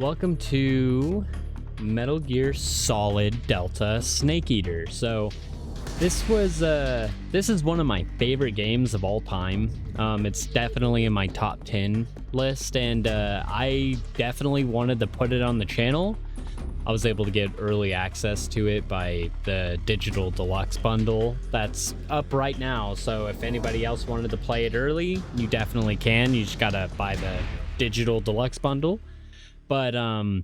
Welcome to Metal Gear Solid Delta Snake Eater. So this is one of my favorite games of all time. It's definitely in my top 10 list, and I definitely wanted to put it on the channel. I was able to get early access to it by the digital deluxe bundle that's up right now. So if anybody else wanted to play it early, you definitely can. You just gotta buy the digital deluxe bundle. But I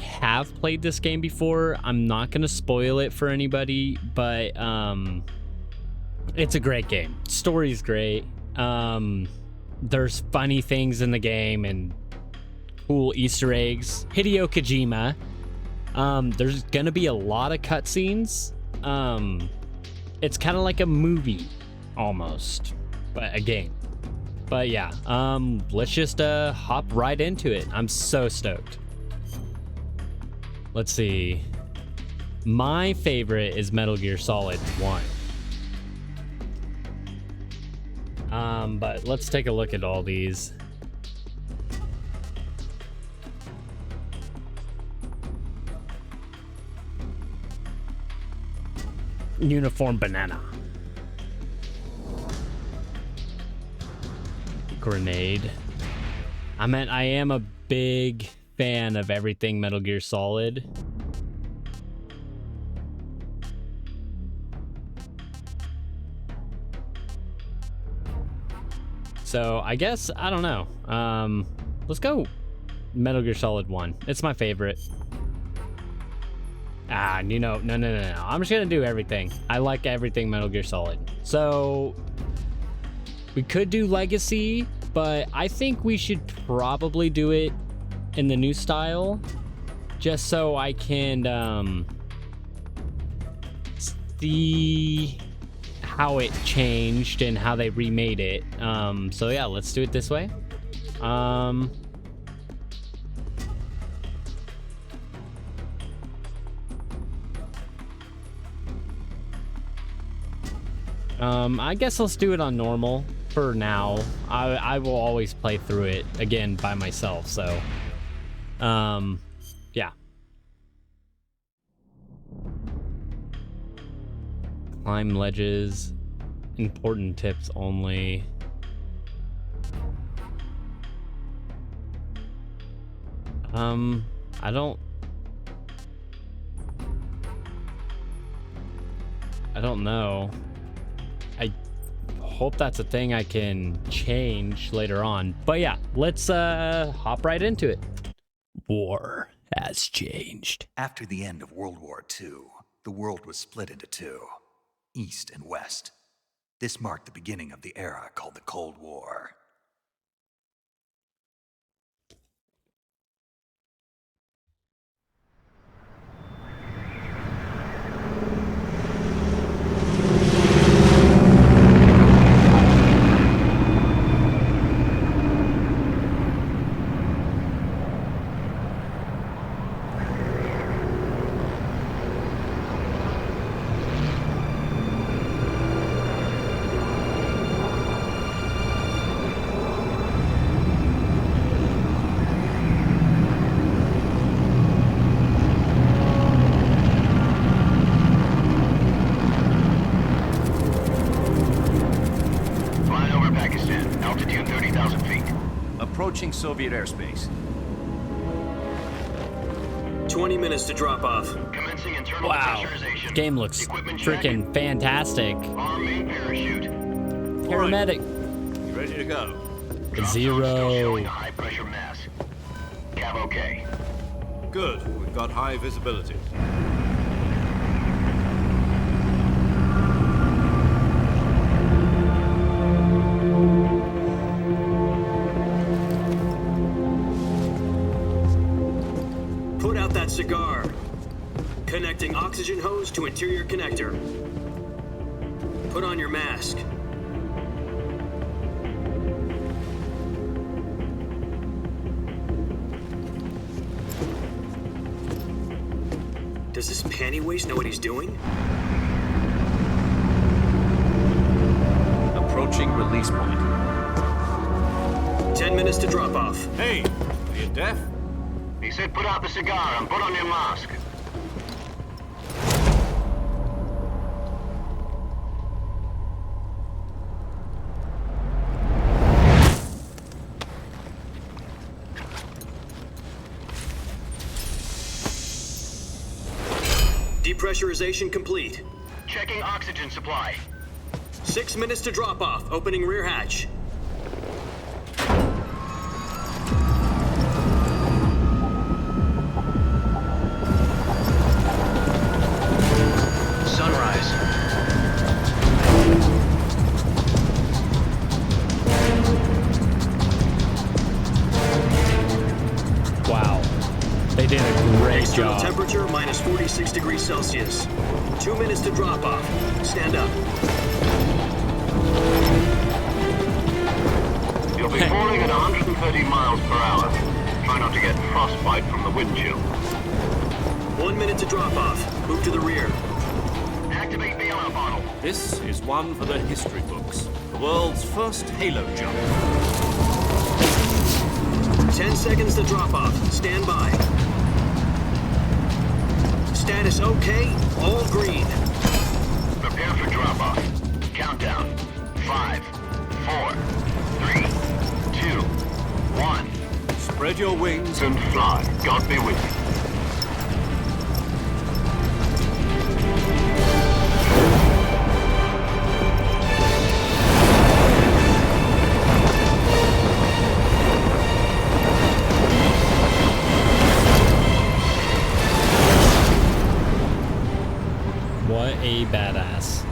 have played this game before. I'm not gonna spoil it for anybody, but it's a great game. Story's great. There's funny things in the game and cool Easter eggs. Hideo Kojima. There's gonna be a lot of cutscenes. It's kind of like a movie almost, but a game. But yeah, let's just hop right into it. I'm so stoked. Let's see. My favorite is Metal Gear Solid 1. But let's take a look at all these. Uniform banana. Grenade. I am a big fan of everything Metal Gear Solid. So I guess, I don't know. Let's go Metal Gear Solid 1. It's my favorite. No. I'm just gonna do everything. I like everything Metal Gear Solid. So we could do Legacy, but I think we should probably do it in the new style, just so I can see how it changed and how they remade it. So yeah, let's do it this way. I guess let's do it on normal for now. I will always play through it again by myself, so yeah. Climb ledges, important tips only. I don't know. I hope that's a thing I can change later on. But yeah, let's hop right into it. War has changed. After the end of World War II, the world was split into two, East and West. This marked the beginning of the era called the Cold War. Approaching Soviet airspace. 20 minutes to drop off. Commencing internal Wow, pressurization. game looks Equipment freaking check. fantastic. Arm main parachute. Paramedic. You ready to go? Drop zone Zero. Still showing a high pressure mass. Cav okay. Good. We've got high visibility. Put out that cigar. Connecting oxygen hose to interior connector. Put on your mask. Does this panty waste know what he's doing? Approaching release point. 10 10 minutes to drop off. Hey, are you deaf? He said put out the cigar and put on your mask. Depressurization complete. Checking oxygen supply. 6 minutes to drop off. Opening rear hatch. Sunrise. Wow. They did a great External job. temperature minus 46 degrees Celsius. 2 minutes to drop off. Stand up. You'll be falling at 130 miles per hour. Try not to get frostbite from the wind chill. 1 minute to drop off. Move to the rear. Activate the oil bottle. This is one for the history books. The world's first halo jump. 10 seconds to drop off. Stand by. Status okay. All green. Prepare for drop-off. Countdown. 5, 4, 3, 2, 1. Spread your wings And fly. God be with you. What a badass.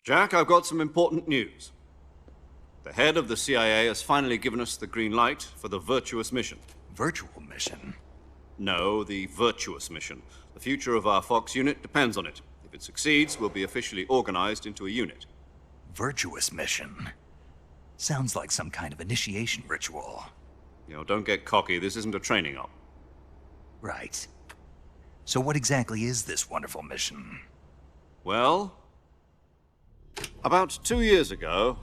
Jack, I've got some important news. The head of the CIA has finally given us the green light for the Virtuous mission. Virtual mission? No, the Virtuous mission. The future of our Fox unit depends on it. If it succeeds, we'll be officially organized into a unit. Virtuous mission? Sounds like some kind of initiation ritual. You know, don't get cocky. This isn't a training op. Right. So what exactly is this wonderful mission? Well, about 2 years ago,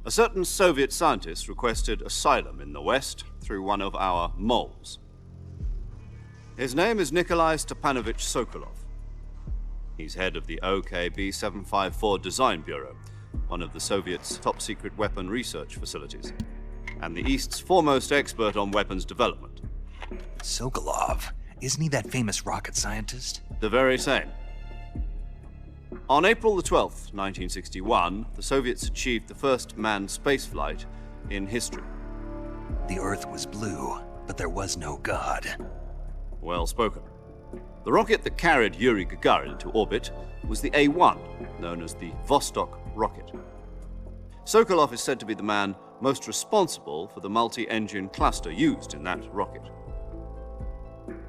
a certain Soviet scientist requested asylum in the West through one of our moles. His name is Nikolai Stepanovich Sokolov. He's head of the OKB 754 Design Bureau, one of the Soviets' top-secret weapon research facilities, and the East's foremost expert on weapons development. Sokolov? Isn't he that famous rocket scientist? The very same. On April the 12th, 1961, the Soviets achieved the first manned spaceflight in history. The Earth was blue, but there was no God. Well spoken. The rocket that carried Yuri Gagarin into orbit was the A-1, known as the Vostok rocket. Sokolov is said to be the man most responsible for the multi-engine cluster used in that rocket.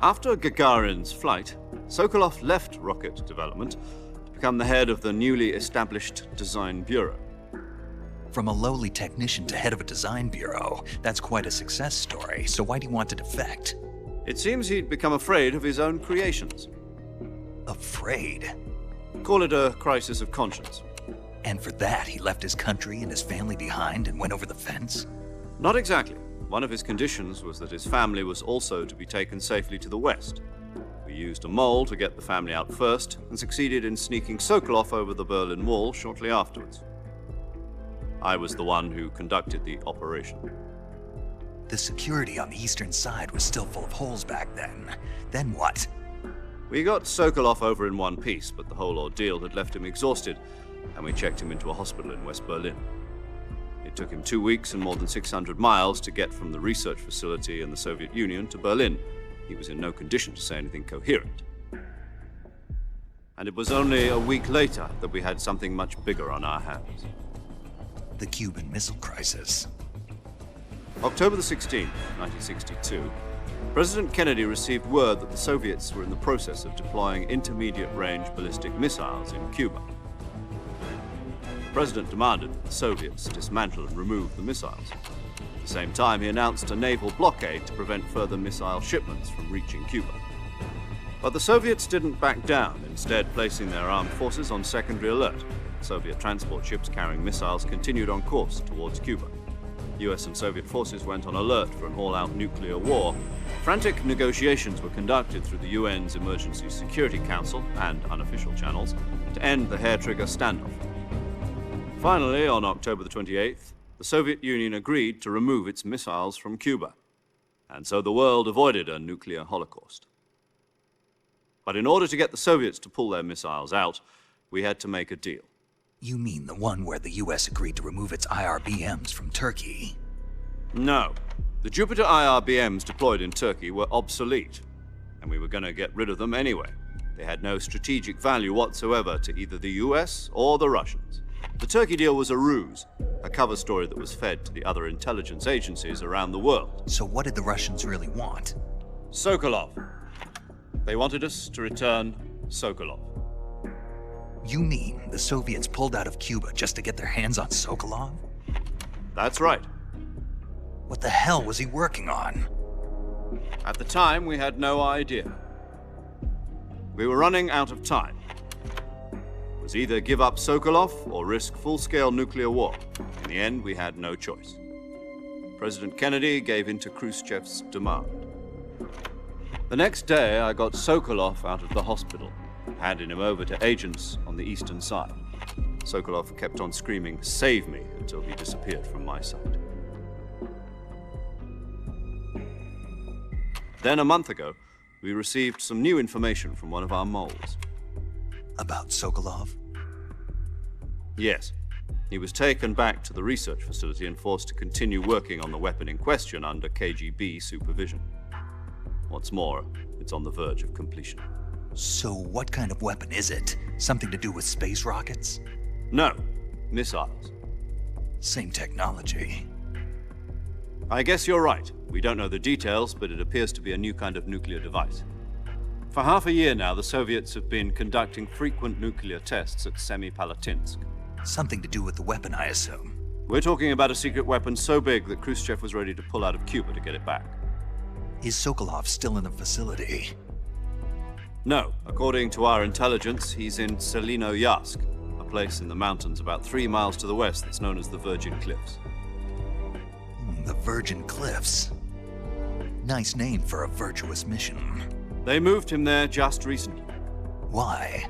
After Gagarin's flight, Sokolov left rocket development to become the head of the newly established Design Bureau. From a lowly technician to head of a design bureau, that's quite a success story, so why'd he want to defect? It seems he'd become afraid of his own creations. Afraid? Call it a crisis of conscience. And for that, he left his country and his family behind and went over the fence? Not exactly. One of his conditions was that his family was also to be taken safely to the West. We used a mole to get the family out first and succeeded in sneaking Sokolov over the Berlin Wall shortly afterwards. I was the one who conducted the operation. The security on the eastern side was still full of holes back then. Then what? We got Sokolov over in one piece, but the whole ordeal had left him exhausted, and we checked him into a hospital in West Berlin. It took him 2 weeks and more than 600 miles to get from the research facility in the Soviet Union to Berlin. He was in no condition to say anything coherent. And it was only a week later that we had something much bigger on our hands. The Cuban Missile Crisis. October the 16th, 1962, President Kennedy received word that the Soviets were in the process of deploying intermediate-range ballistic missiles in Cuba. The President demanded that the Soviets dismantle and remove the missiles. At the same time, he announced a naval blockade to prevent further missile shipments from reaching Cuba. But the Soviets didn't back down, instead placing their armed forces on secondary alert. Soviet transport ships carrying missiles continued on course towards Cuba. US and Soviet forces went on alert for an all-out nuclear war. Frantic negotiations were conducted through the UN's Emergency Security Council and unofficial channels to end the hair-trigger standoff. Finally, on October the 28th, the Soviet Union agreed to remove its missiles from Cuba, and so the world avoided a nuclear holocaust. But in order to get the Soviets to pull their missiles out, we had to make a deal. You mean the one where the US agreed to remove its IRBMs from Turkey? No. The Jupiter IRBMs deployed in Turkey were obsolete, and we were going to get rid of them anyway. They had no strategic value whatsoever to either the US or the Russians. The Turkey deal was a ruse, a cover story that was fed to the other intelligence agencies around the world. So what did the Russians really want? Sokolov. They wanted us to return Sokolov. You mean the Soviets pulled out of Cuba just to get their hands on Sokolov? That's right. What the hell was he working on? At the time, we had no idea. We were running out of time. It was either give up Sokolov or risk full-scale nuclear war. In the end, we had no choice. President Kennedy gave in to Khrushchev's demand. The next day, I got Sokolov out of the hospital, handing him over to agents on the eastern side. Sokolov kept on screaming, "Save me," until he disappeared from my sight. Then, a month ago, we received some new information from one of our moles. About Sokolov? Yes. He was taken back to the research facility and forced to continue working on the weapon in question under KGB supervision. What's more, it's on the verge of completion. So what kind of weapon is it? Something to do with space rockets? No, missiles. Same technology. I guess you're right. We don't know the details, but it appears to be a new kind of nuclear device. For half a year now, the Soviets have been conducting frequent nuclear tests at Semipalatinsk. Something to do with the weapon, I assume. We're talking about a secret weapon so big that Khrushchev was ready to pull out of Cuba to get it back. Is Sokolov still in the facility? No. According to our intelligence, he's in Selinoyarsk, a place in the mountains about 3 miles to the west that's known as the Virgin Cliffs. The Virgin Cliffs. Nice name for a virtuous mission. They moved him there just recently. Why?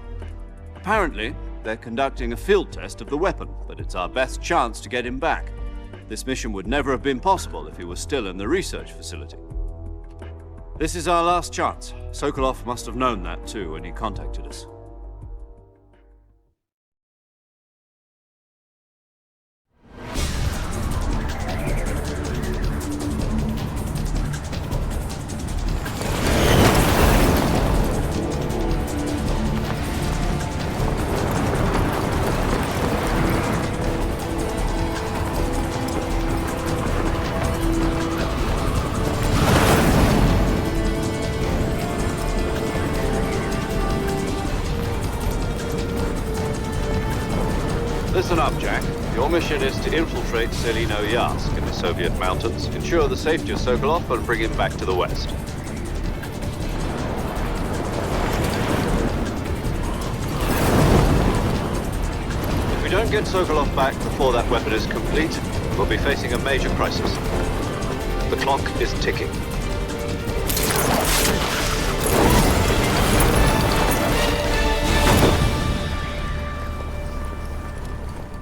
Apparently, they're conducting a field test of the weapon, but it's our best chance to get him back. This mission would never have been possible if he was still in the research facility. This is our last chance. Sokolov must have known that too when he contacted us. Listen up, Jack. Your mission is to infiltrate Selinoyarsk in the Soviet mountains, ensure the safety of Sokolov, and bring him back to the west. If we don't get Sokolov back before that weapon is complete, we'll be facing a major crisis. The clock is ticking.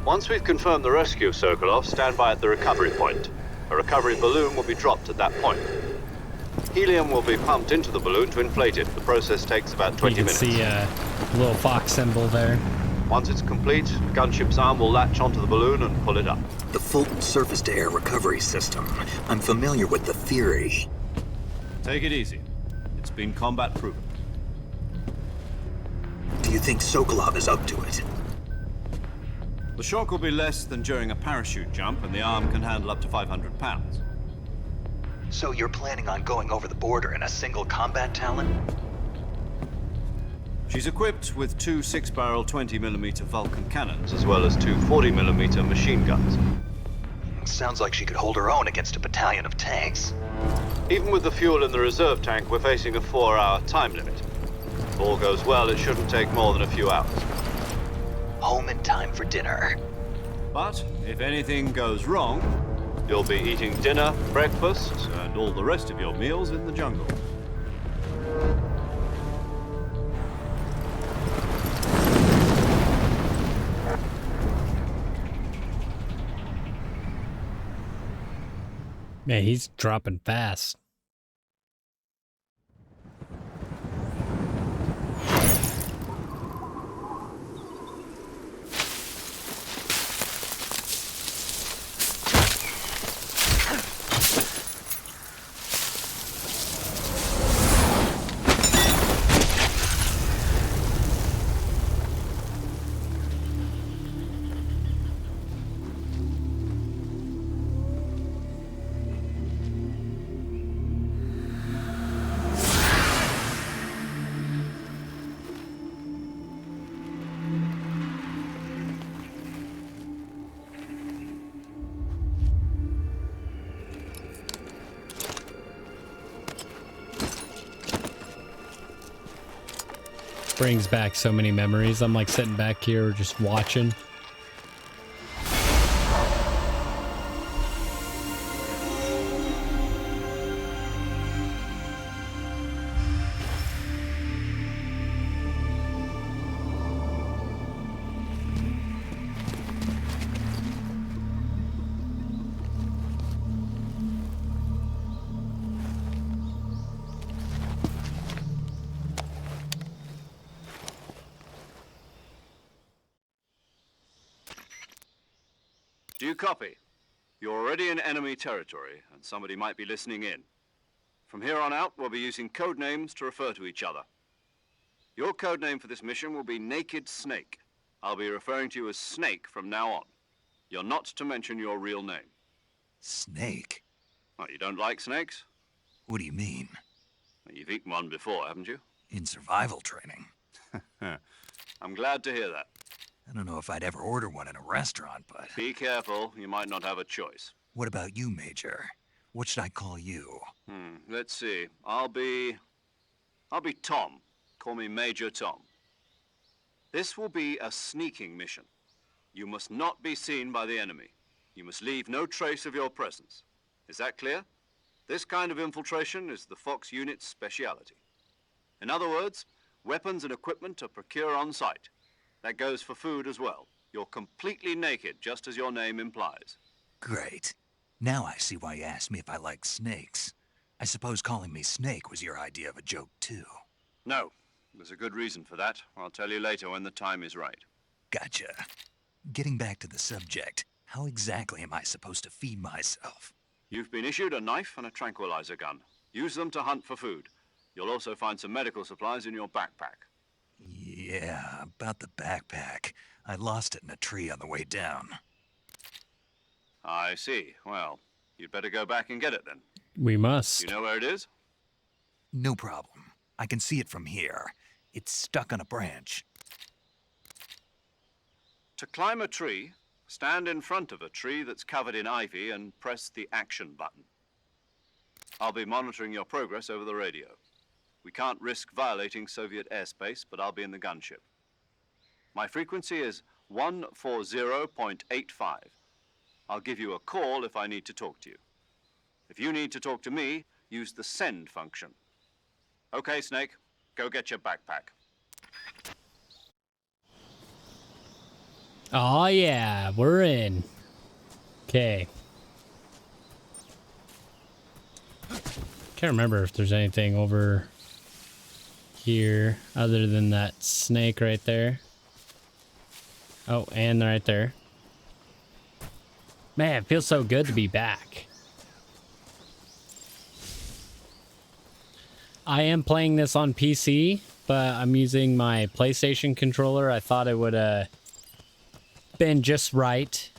Once we've confirmed the rescue of Sokolov, stand by at the recovery point. A recovery balloon will be dropped at that point. Helium will be pumped into the balloon to inflate it. The process takes about 20 minutes. You can see a little fox symbol there. Once it's complete, the gunship's arm will latch onto the balloon and pull it up. The Fulton surface-to-air recovery system. I'm familiar with the theory. Take it easy. It's been combat proven. Do you think Sokolov is up to it? The shock will be less than during a parachute jump, and the arm can handle up to 500 pounds. So you're planning on going over the border in a single combat Talon? She's equipped with 2 6-barrel 20mm Vulcan cannons, as well as 2 40mm machine guns. Sounds like she could hold her own against a battalion of tanks. Even with the fuel in the reserve tank, we're facing a 4-hour time limit. If all goes well, it shouldn't take more than a few hours. Home in time for dinner. But if anything goes wrong, you'll be eating dinner, breakfast, and all the rest of your meals in the jungle. Man, he's dropping fast. Brings back so many memories. I'm like sitting back here just watching. Do you copy? You're already in enemy territory, and somebody might be listening in. From here on out, we'll be using code names to refer to each other. Your code name for this mission will be Naked Snake. I'll be referring to you as Snake from now on. You're not to mention your real name. Snake? Oh, you don't like snakes? What do you mean? Well, you've eaten one before, haven't you? In survival training. I'm glad to hear that. I don't know if I'd ever order one in a restaurant, but... Be careful, you might not have a choice. What about you, Major? What should I call you? Let's see. I'll be Tom. Call me Major Tom. This will be a sneaking mission. You must not be seen by the enemy. You must leave no trace of your presence. Is that clear? This kind of infiltration is the Fox unit's speciality. In other words, weapons and equipment are procured on site. That goes for food as well. You're completely naked, just as your name implies. Great. Now I see why you asked me if I like snakes. I suppose calling me Snake was your idea of a joke, too. No, there's a good reason for that. I'll tell you later when the time is right. Gotcha. Getting back to the subject, how exactly am I supposed to feed myself? You've been issued a knife and a tranquilizer gun. Use them to hunt for food. You'll also find some medical supplies in your backpack. Yeah, about the backpack. I lost it in a tree on the way down. I see. Well, you'd better go back and get it then. We must. You know where it is? No problem. I can see it from here. It's stuck on a branch. To climb a tree, stand in front of a tree that's covered in ivy and press the action button. I'll be monitoring your progress over the radio. We can't risk violating Soviet airspace, but I'll be in the gunship. My frequency is 140.85. I'll give you a call if I need to talk to you. If you need to talk to me, use the send function. Okay, Snake, go get your backpack. Oh yeah, we're in. Okay. Can't remember if there's anything over here other than that snake right there. Oh, and right there. Man, it feels so good to be back. I am playing this on PC, but I'm using my PlayStation controller. I thought it would been just right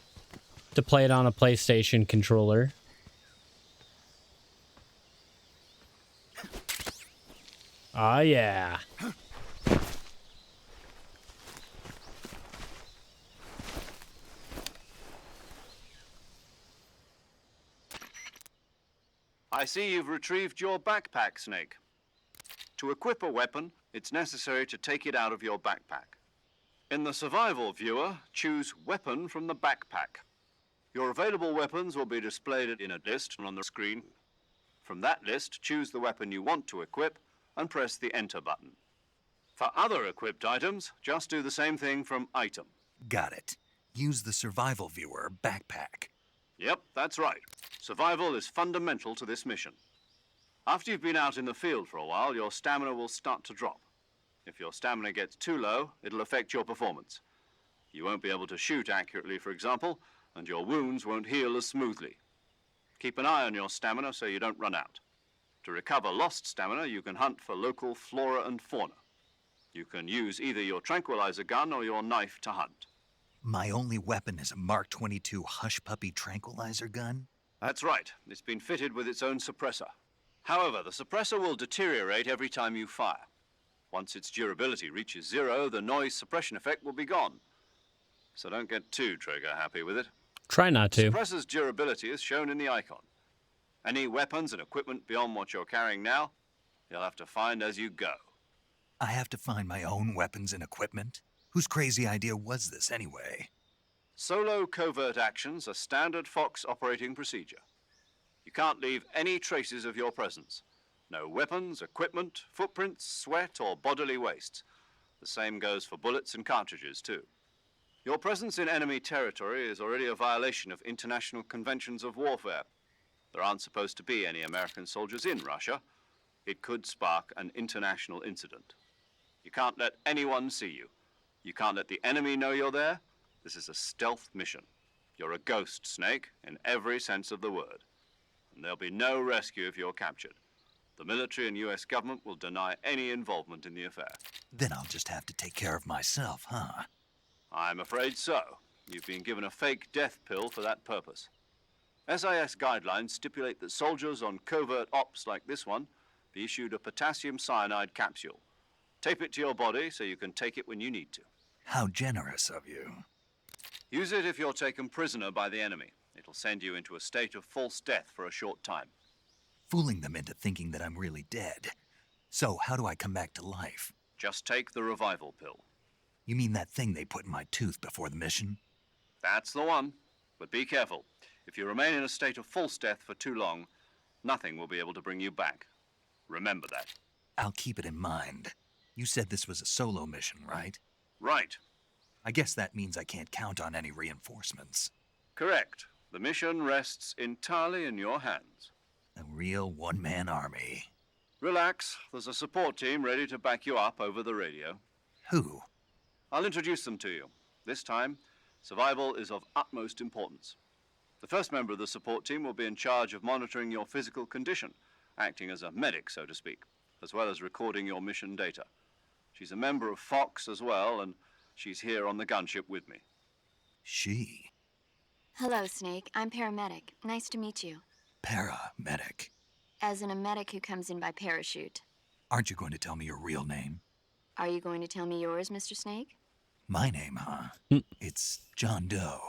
to play it on a PlayStation controller. Oh yeah. I see you've retrieved your backpack, Snake. To equip a weapon, it's necessary to take it out of your backpack. In the survival viewer, choose Weapon from the backpack. Your available weapons will be displayed in a list on the screen. From that list, choose the weapon you want to equip and press the Enter button. For other equipped items, just do the same thing from Item. Got it. Use the survival viewer backpack. Yep, that's right. Survival is fundamental to this mission. After you've been out in the field for a while, your stamina will start to drop. If your stamina gets too low, it'll affect your performance. You won't be able to shoot accurately, for example, and your wounds won't heal as smoothly. Keep an eye on your stamina so you don't run out. To recover lost stamina, you can hunt for local flora and fauna. You can use either your tranquilizer gun or your knife to hunt. My only weapon is a Mark 22 Hush Puppy tranquilizer gun? That's right. It's been fitted with its own suppressor. However, the suppressor will deteriorate every time you fire. Once its durability reaches 0, the noise suppression effect will be gone. So don't get too trigger-happy with it. Try not to. Suppressor's durability is shown in the icon. Any weapons and equipment beyond what you're carrying now, you'll have to find as you go. I have to find my own weapons and equipment? Whose crazy idea was this anyway? Solo covert actions are standard Fox operating procedure. You can't leave any traces of your presence. No weapons, equipment, footprints, sweat, or bodily wastes. The same goes for bullets and cartridges, too. Your presence in enemy territory is already a violation of international conventions of warfare. There aren't supposed to be any American soldiers in Russia. It could spark an international incident. You can't let anyone see you. You can't let the enemy know you're there. This is a stealth mission. You're a ghost, Snake, in every sense of the word. And there'll be no rescue if you're captured. The military and U.S. government will deny any involvement in the affair. Then I'll just have to take care of myself, huh? I'm afraid so. You've been given a fake death pill for that purpose. SIS guidelines stipulate that soldiers on covert ops like this one be issued a potassium cyanide capsule. Tape it to your body so you can take it when you need to. How generous of you. Use it if you're taken prisoner by the enemy. It'll send you into a state of false death for a short time. Fooling them into thinking that I'm really dead. So how do I come back to life? Just take the revival pill. You mean that thing they put in my tooth before the mission? That's the one. But be careful. If you remain in a state of false death for too long, nothing will be able to bring you back. Remember that. I'll keep it in mind. You said this was a solo mission, right? Right. I guess that means I can't count on any reinforcements. Correct. The mission rests entirely in your hands. A real one-man army. Relax. There's a support team ready to back you up over the radio. Who? I'll introduce them to you. This time, survival is of utmost importance. The first member of the support team will be in charge of monitoring your physical condition, acting as a medic, so to speak, as well as recording your mission data. She's a member of Fox as well, and she's here on the gunship with me. She? Hello, Snake. I'm paramedic. Nice to meet you. Paramedic. As in a medic who comes in by parachute. Aren't you going to tell me your real name? Are you going to tell me yours, Mr. Snake? My name, huh? It's John Doe.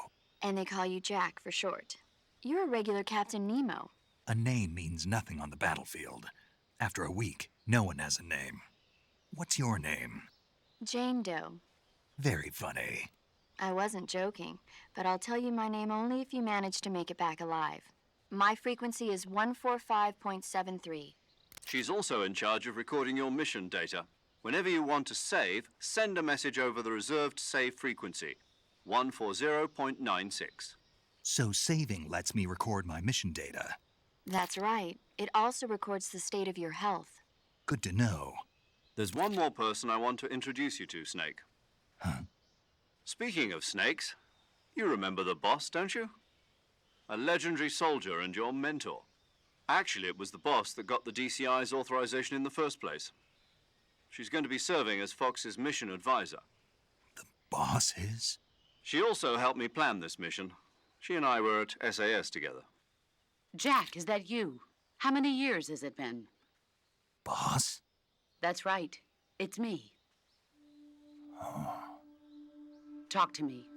And they call you Jack for short. You're a regular Captain Nemo. A name means nothing on the battlefield. After a week, no one has a name. What's your name? Jane Doe. Very funny. I wasn't joking, but I'll tell you my name only if you manage to make it back alive. My frequency is 145.73. She's also in charge of recording your mission data. Whenever you want to save, send a message over the reserved save frequency, 140.96. So saving lets me record my mission data. That's right. It also records the state of your health. Good to know. There's one more person I want to introduce you to, Snake. Huh? Speaking of snakes, you remember the boss, don't you? A legendary soldier and your mentor. Actually, it was the boss that got the DCI's authorization in the first place. She's going to be serving as Fox's mission advisor. The boss is? She also helped me plan this mission. She and I were at SAS together. Jack, is that you? How many years has it been? Boss? That's right. It's me. Talk to me.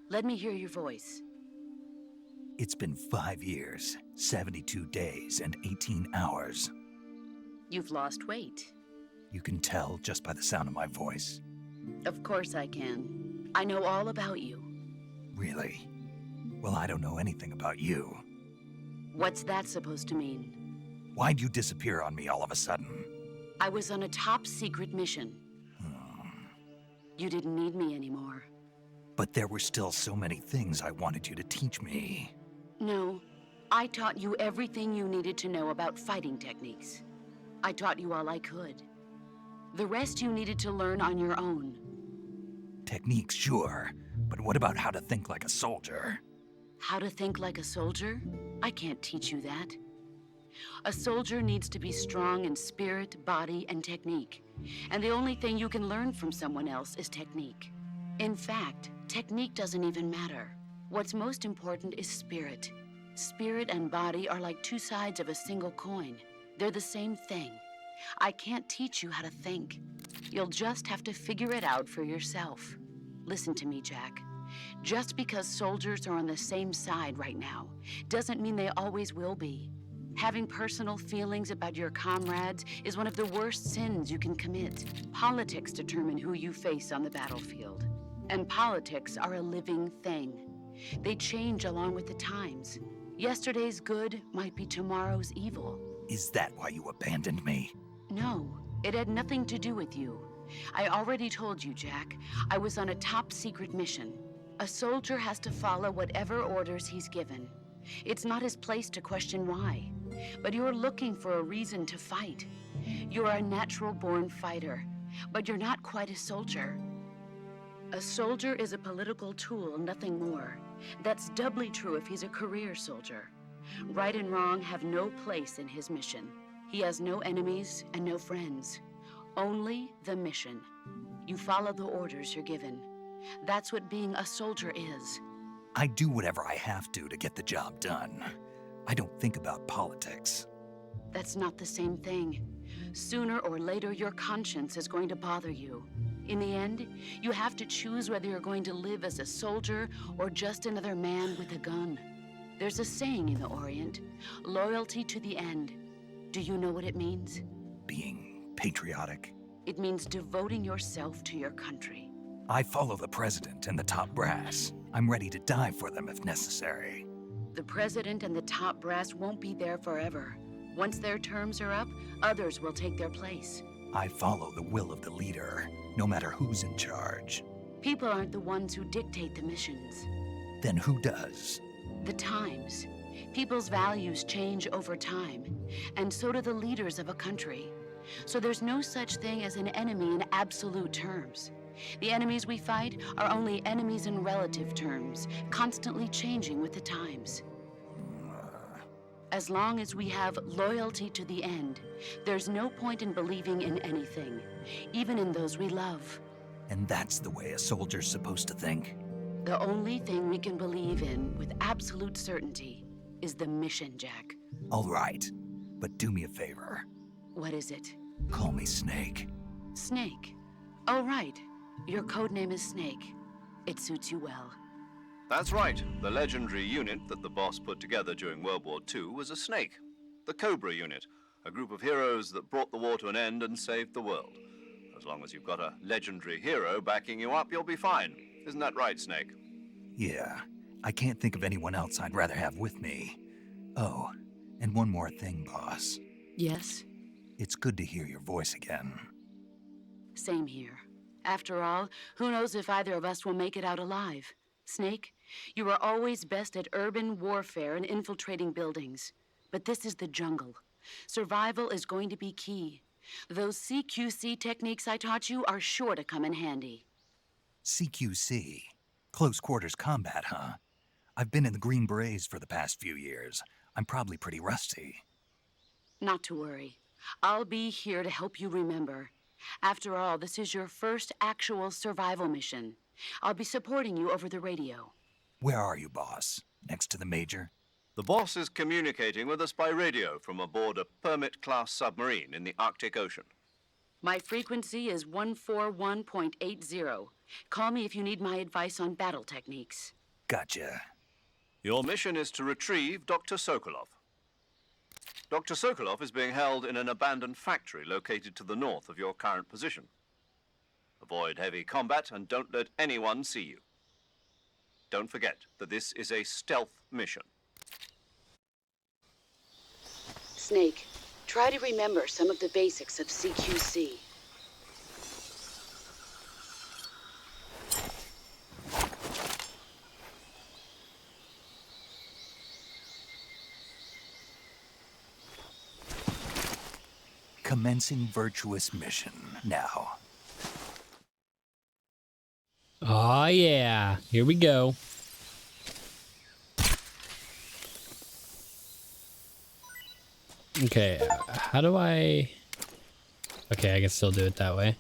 Let me hear your voice. It's been 5 years, 72 days, and 18 hours. You've lost weight. You can tell just by the sound of my voice. Of course I can. I know all about you. Really? Well, I don't know anything about you. What's that supposed to mean? Why'd you disappear on me all of a sudden? I was on a top-secret mission. You didn't need me anymore. But there were still so many things I wanted you to teach me. No, I taught you everything you needed to know about fighting techniques. I taught you all I could. The rest you needed to learn on your own. Techniques, sure. But what about how to think like a soldier? How to think like a soldier? I can't teach you that. A soldier needs to be strong in spirit, body, and technique. And the only thing you can learn from someone else is technique. In fact, technique doesn't even matter. What's most important is spirit. Spirit and body are like two sides of a single coin. They're the same thing. I can't teach you how to think. You'll just have to figure it out for yourself. Listen to me, Jack. Just because soldiers are on the same side right now doesn't mean they always will be. Having personal feelings about your comrades is one of the worst sins you can commit. Politics determine who you face on the battlefield. And politics are a living thing. They change along with the times. Yesterday's good might be tomorrow's evil. Is that why you abandoned me? No, it had nothing to do with you. I already told you, Jack. I was on a top-secret mission. A soldier has to follow whatever orders he's given. It's not his place to question why. But you're looking for a reason to fight. You're a natural-born fighter, but you're not quite a soldier. A soldier is a political tool, nothing more. That's doubly true if he's a career soldier. Right and wrong have no place in his mission. He has no enemies and no friends. Only the mission. You follow the orders you're given. That's what being a soldier is. I do whatever I have to get the job done. I don't think about politics. That's not the same thing. Sooner or later, your conscience is going to bother you. In the end, you have to choose whether you're going to live as a soldier or just another man with a gun. There's a saying in the Orient, loyalty to the end. Do you know what it means? Being patriotic. It means devoting yourself to your country. I follow the president and the top brass. I'm ready to die for them if necessary. The president and the top brass won't be there forever. Once their terms are up, others will take their place. I follow the will of the leader, no matter who's in charge. People aren't the ones who dictate the missions. Then who does? The times. People's values change over time, and so do the leaders of a country. So there's no such thing as an enemy in absolute terms. The enemies we fight are only enemies in relative terms, constantly changing with the times. As long as we have loyalty to the end, there's no point in believing in anything, even in those we love. And that's the way a soldier's supposed to think? The only thing we can believe in with absolute certainty is the mission, Jack. All right, but do me a favor. What is it? Call me Snake. Snake. Oh, right. Your codename is Snake. It suits you well. That's right. The legendary unit that the boss put together during World War II was a snake. The Cobra unit, a group of heroes that brought the war to an end and saved the world. As long as you've got a legendary hero backing you up, you'll be fine. Isn't that right, Snake? Yeah, I can't think of anyone else I'd rather have with me. Oh, and one more thing, boss. Yes? It's good to hear your voice again. Same here. After all, who knows if either of us will make it out alive? Snake, you are always best at urban warfare and infiltrating buildings. But this is the jungle. Survival is going to be key. Those CQC techniques I taught you are sure to come in handy. CQC? Close quarters combat, huh? I've been in the Green Berets for the past few years. I'm probably pretty rusty. Not to worry. I'll be here to help you remember. After all, this is your first actual survival mission. I'll be supporting you over the radio. Where are you, boss? Next to the Major? The boss is communicating with us by radio from aboard a Permit-class submarine in the Arctic Ocean. My frequency is 141.80. Call me if you need my advice on battle techniques. Gotcha. Your mission is to retrieve Dr. Sokolov. Dr. Sokolov is being held in an abandoned factory located to the north of your current position. Avoid heavy combat and don't let anyone see you. Don't forget that this is a stealth mission. Snake, try to remember some of the basics of CQC. Commencing virtuous mission now. Oh yeah, here we go. Okay, how do I... Okay, I can still do it that way.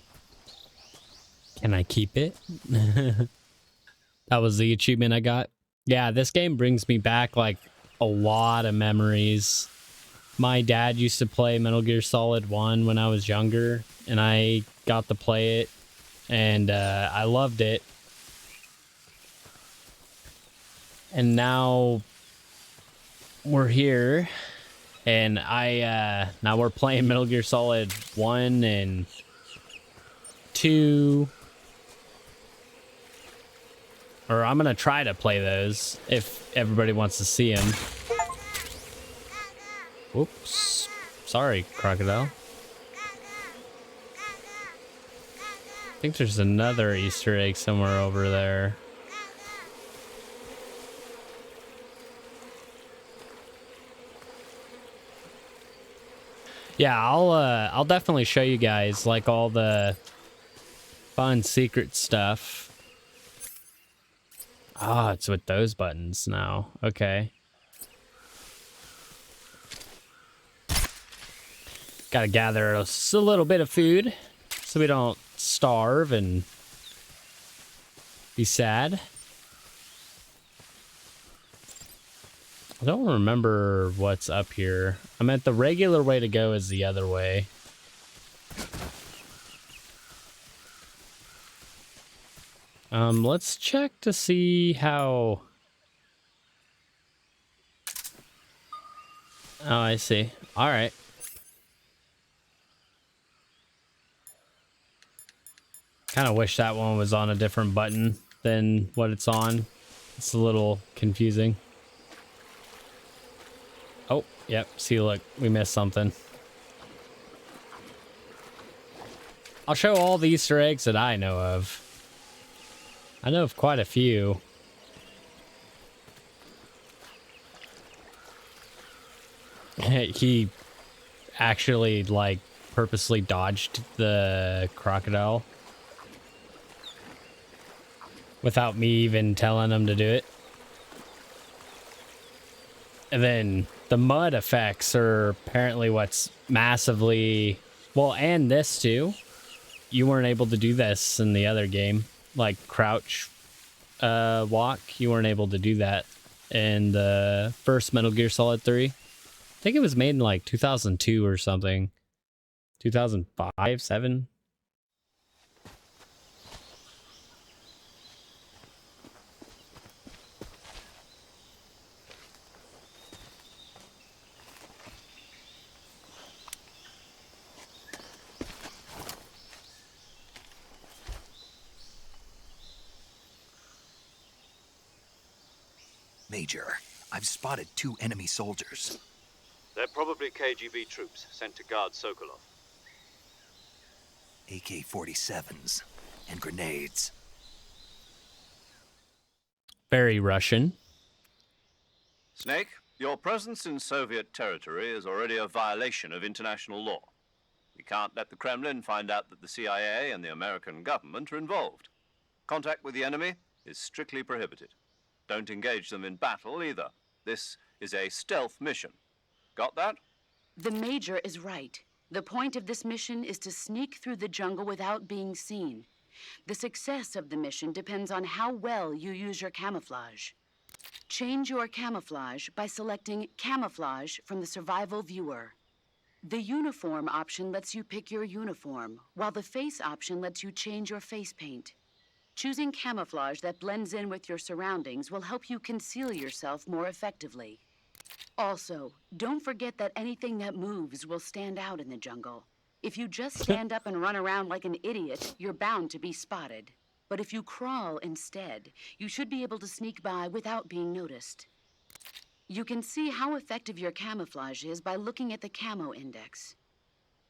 Can I keep it? That was the achievement I got. Yeah, this game brings me back like a lot of memories. My dad used to play Metal Gear Solid 1 when I was younger, and I got to play it, and I loved it. And now we're here, and now we're playing Metal Gear Solid 1 and 2. Or I'm gonna try to play those if everybody wants to see them. Whoops. Sorry, crocodile. I think there's another Easter egg somewhere over there. Yeah, I'll definitely show you guys like all the fun secret stuff. Ah, it's with those buttons now. Okay. Gotta gather us a little bit of food so we don't starve and be sad. I don't remember what's up here. I meant the regular way to go is the other way. Let's check to see how... Oh, I see. All right. Kind of wish that one was on a different button than what it's on. It's a little confusing. Oh, yep. See, look, we missed something. I'll show all the Easter eggs that I know of. I know of quite a few. He actually, like, purposely dodged the crocodile without me even telling him to do it. And then the mud effects are apparently what's massively... Well, and this too. You weren't able to do this in the other game. Like crouch walk. You weren't able to do that in the first Metal Gear Solid 3. I think it was made in like 2002 or something. 2005, 7. Major, I've spotted 2 enemy soldiers. They're probably KGB troops sent to guard Sokolov. AK-47s and grenades. Very Russian. Snake, your presence in Soviet territory is already a violation of international law. We can't let the Kremlin find out that the CIA and the American government are involved. Contact with the enemy is strictly prohibited. Don't engage them in battle either. This is a stealth mission. Got that? The Major is right. The point of this mission is to sneak through the jungle without being seen. The success of the mission depends on how well you use your camouflage. Change your camouflage by selecting Camouflage from the Survival Viewer. The Uniform option lets you pick your uniform, while the Face option lets you change your face paint. Choosing camouflage that blends in with your surroundings will help you conceal yourself more effectively. Also, don't forget that anything that moves will stand out in the jungle. If you just stand up and run around like an idiot, you're bound to be spotted. But if you crawl instead, you should be able to sneak by without being noticed. You can see how effective your camouflage is by looking at the camo index.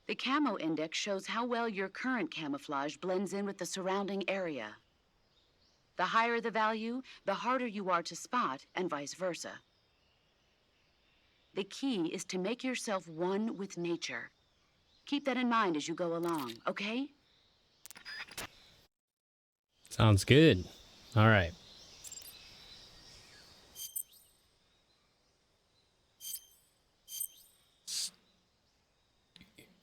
The camo index shows how well your current camouflage blends in with the surrounding area. The higher the value, the harder you are to spot, and vice versa. The key is to make yourself one with nature. Keep that in mind as you go along, okay? Sounds good. All right.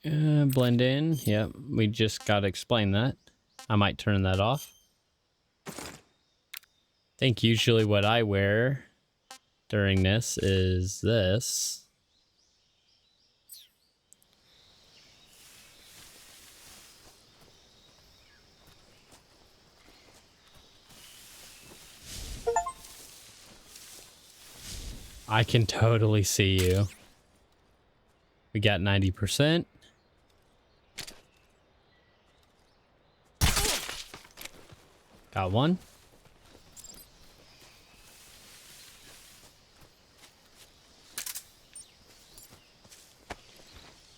Blend in. Yep, we just got to explain that. I might turn that off. I think usually what I wear during this is this. I can totally see you. We got 90%. Got one.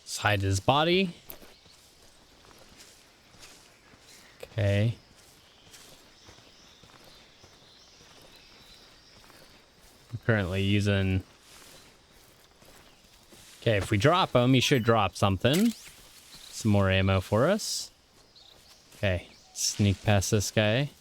Let's hide his body. Okay. I'm currently using... Okay, if we drop him, he should drop something. Some more ammo for us. Okay, sneak past this guy.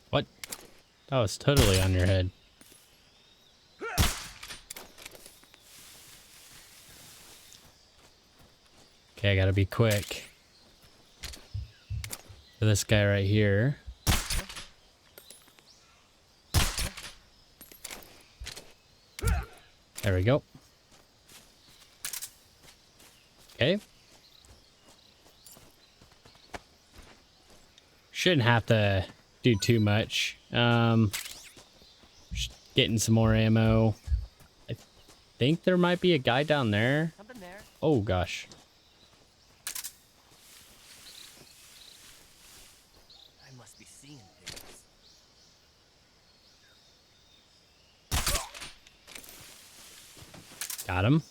What? That was totally on your head. Okay, I gotta be quick. For this guy right here. There we go. Okay. Shouldn't have to do too much. Just getting some more ammo. I think there might be a guy down there. Oh gosh. I must be seeing things. Got him.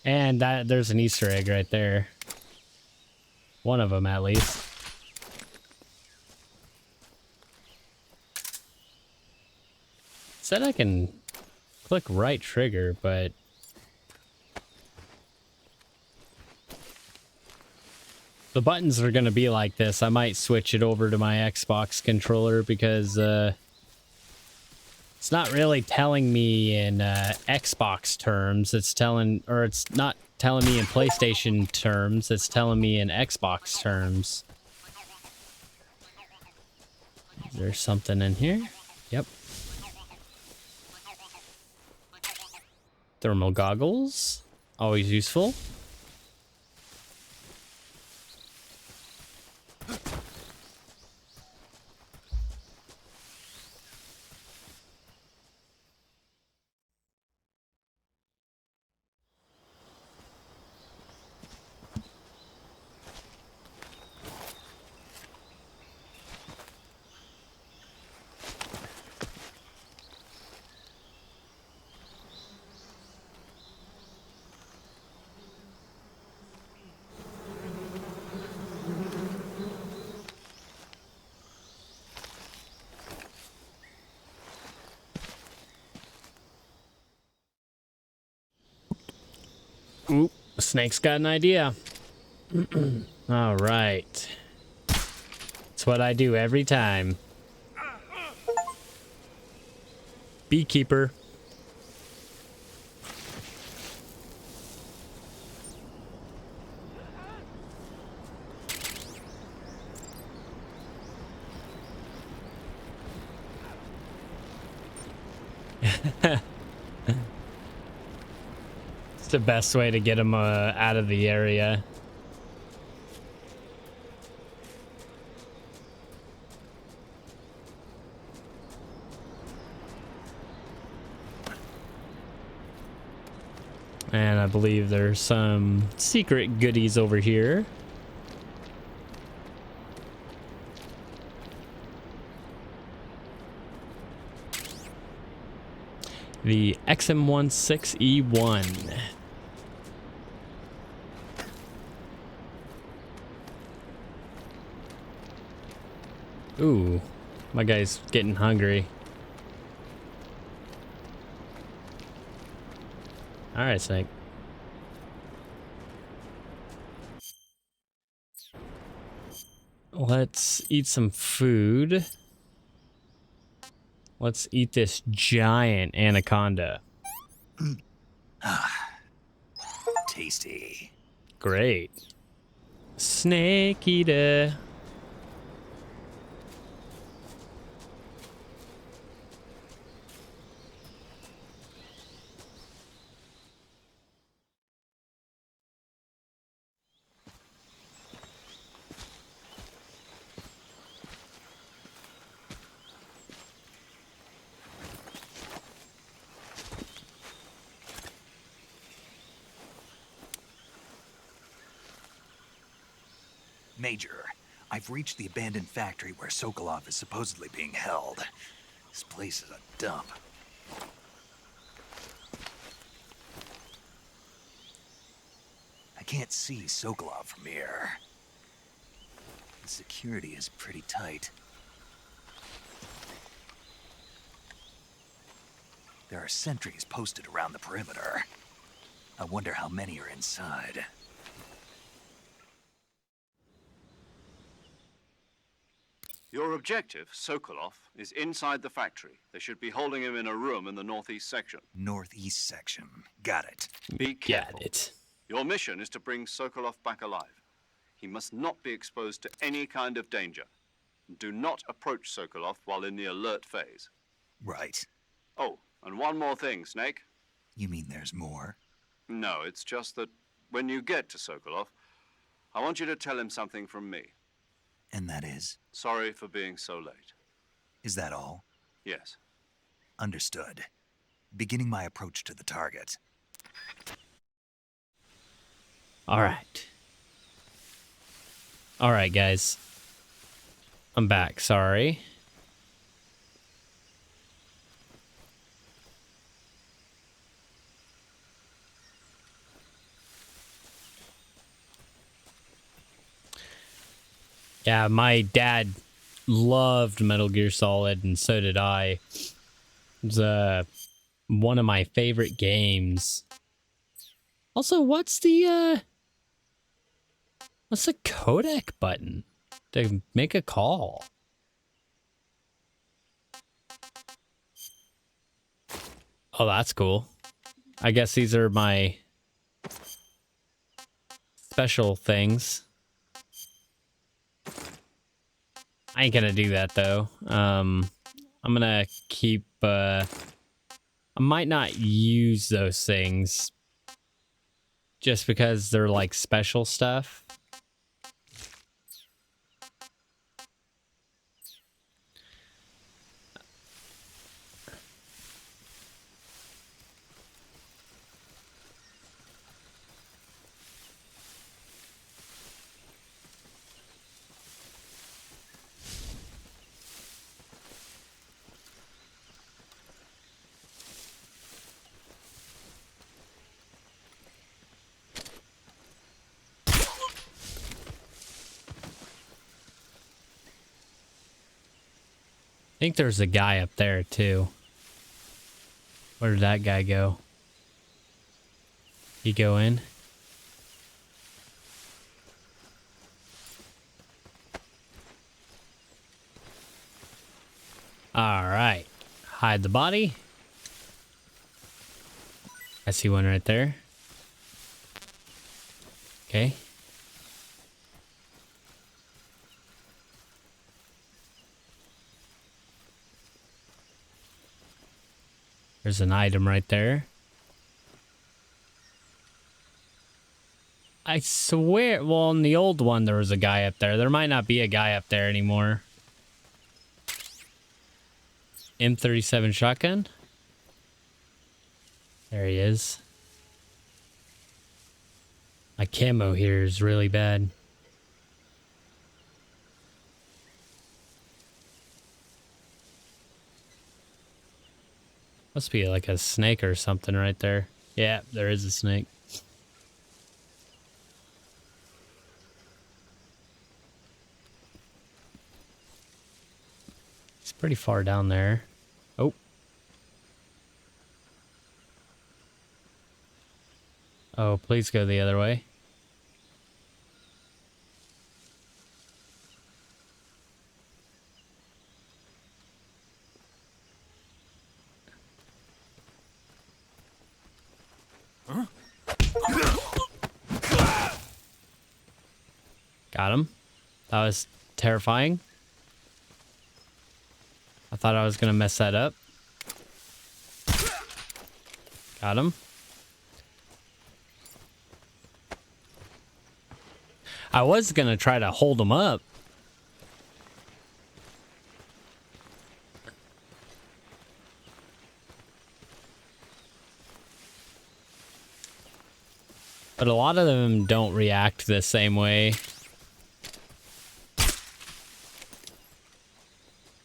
And there's an Easter egg right there. One of them at least. Said I can click right trigger, but the buttons are going to be like this. I might switch it over to my Xbox controller because it's not really telling me in Xbox terms. It's not telling me in PlayStation terms. It's telling me in Xbox terms. Is there something in here? Yep. Thermal goggles, always useful. Oop, Snake's got an idea. All right. That's what I do every time. Beekeeper. It's the best way to get him out of the area. And I believe there's some secret goodies over here. The XM16E1. Ooh, my guy's getting hungry. All right, Snake. Let's eat some food. Let's eat this giant anaconda. Tasty. Great. Snake eater. Major, I've reached the abandoned factory where Sokolov is supposedly being held. This place is a dump. I can't see Sokolov from here. The security is pretty tight. There are sentries posted around the perimeter. I wonder how many are inside. Your objective, Sokolov, is inside the factory. They should be holding him in a room in the northeast section. Northeast section. Got it. Be careful. Got it. Your mission is to bring Sokolov back alive. He must not be exposed to any kind of danger. Do not approach Sokolov while in the alert phase. Right. Oh, and one more thing, Snake. You mean there's more? No, it's just that when you get to Sokolov, I want you to tell him something from me. And that is? Sorry for being so late. Is that all? Yes. Understood. Beginning my approach to the target. All right. All right, guys. I'm back. Sorry. Yeah, my dad loved Metal Gear Solid, and so did I. It was one of my favorite games. Also, what's the codec button to make a call? Oh, that's cool. I guess these are my special things. I ain't gonna do that though. I'm gonna keep, I might not use those things just because they're like special stuff. I think there's a guy up there too. Where did that guy go? He go in? All right. Hide the body. I see one right there. Okay. There's an item right there. I swear, well, in the old one, there was a guy up there. There might not be a guy up there anymore. M37 shotgun. There he is. My camo here is really bad. Must be like a snake or something right there. Yeah, there is a snake. It's pretty far down there. Oh. Oh, please go the other way. Got him. That was terrifying. I thought I was gonna mess that up. Got him. I was gonna try to hold him up. But a lot of them don't react the same way.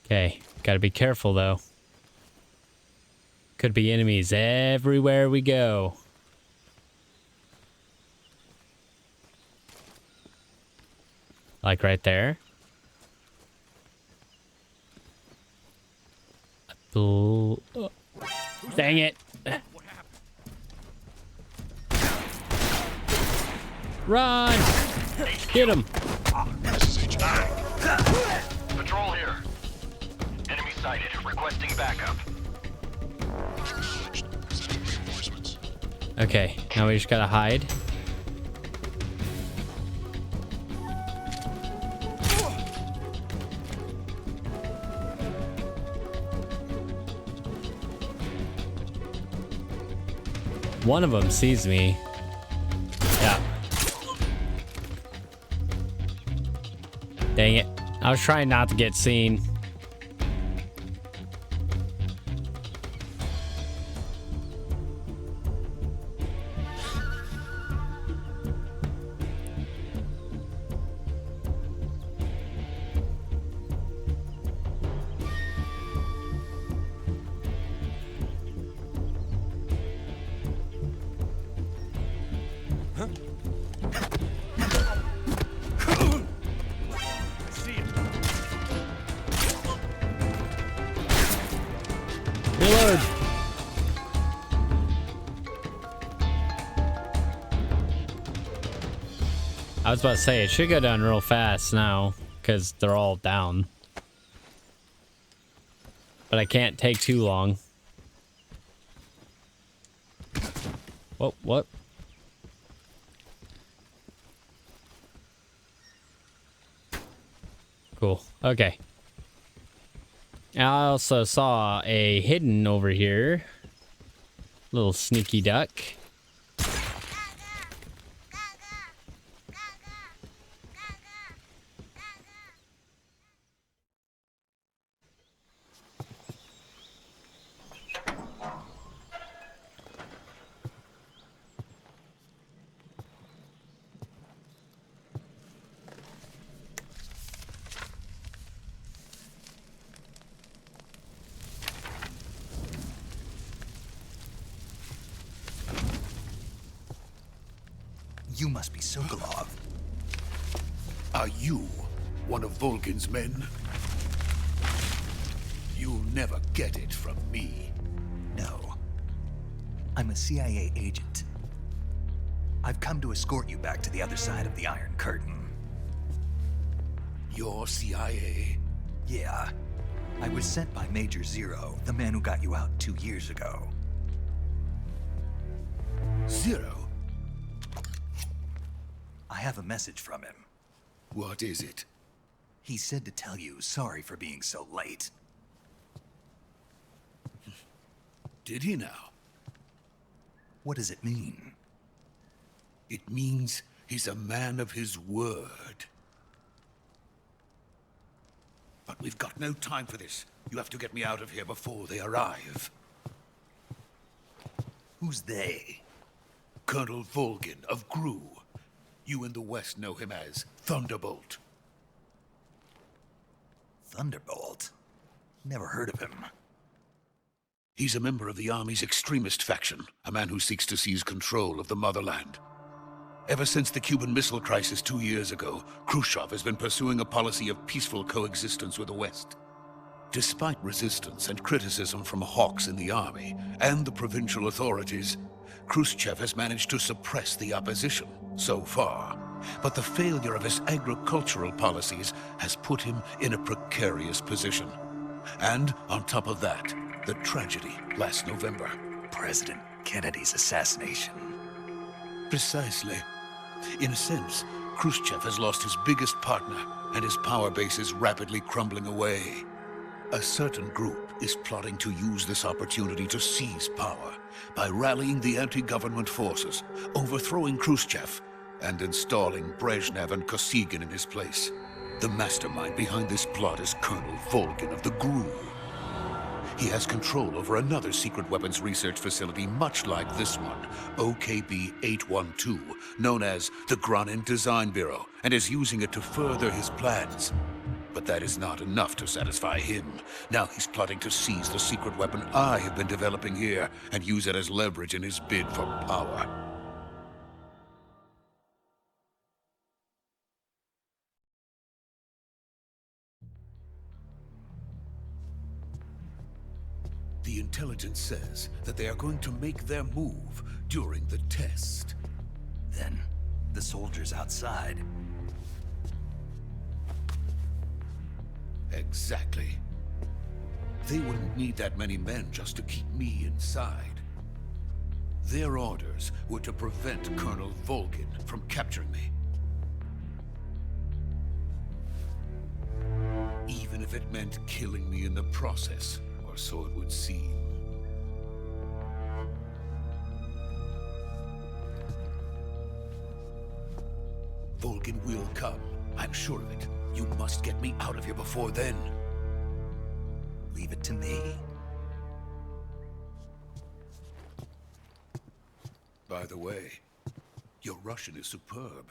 Okay, gotta be careful though. Could be enemies everywhere we go. Like right there. Dang it. Run! Get him! Patrol here. Enemy sighted. Requesting backup. Okay, now we just gotta hide. One of them sees me. Yeah. Dang it. I was trying not to get seen. Reload. I was about to say, it should go down real fast now, because they're all down. But I can't take too long. Whoa, what? Cool, okay. I also saw a hidden over here. Little sneaky duck. You must be Sokolov. Are you one of Volgin's men? You'll never get it from me. No. I'm a CIA agent. I've come to escort you back to the other side of the Iron Curtain. You're CIA? Yeah. I was sent by Major Zero, the man who got you out 2 years ago. Zero? I have a message from him. What is it? He said to tell you sorry for being so late. Did he now? What does it mean? It means He's a man of his word. But we've got no time for this. You have to get me out of here before they arrive. Who's they? Colonel Volgin of Gru. You in the West know him as Thunderbolt. Thunderbolt? Never heard of him. He's a member of the Army's extremist faction, a man who seeks to seize control of the motherland. Ever since the Cuban Missile Crisis 2 years ago, Khrushchev has been pursuing a policy of peaceful coexistence with the West. Despite resistance and criticism from hawks in the army and the provincial authorities, Khrushchev has managed to suppress the opposition so far. But the failure of his agricultural policies has put him in a precarious position. And on top of that, the tragedy last November. President Kennedy's assassination. Precisely. In a sense, Khrushchev has lost his biggest partner, and his power base is rapidly crumbling away. A certain group is plotting to use this opportunity to seize power by rallying the anti-government forces, overthrowing Khrushchev, and installing Brezhnev and Kosygin in his place. The mastermind behind this plot is Colonel Volgin of the GRU. He has control over another secret weapons research facility much like this one, OKB-812, known as the Granin Design Bureau, and is using it to further his plans. But that is not enough to satisfy him. Now he's plotting to seize the secret weapon I have been developing here and use it as leverage in his bid for power. The intelligence says that they are going to make their move during the test. Then, the soldiers outside. Exactly. They wouldn't need that many men just to keep me inside. Their orders were to prevent Colonel Volgin from capturing me. Even if it meant killing me in the process. Or so it would seem. Volgin will come. I'm sure of it. You must get me out of here before then. Leave it to me. By the way, your Russian is superb.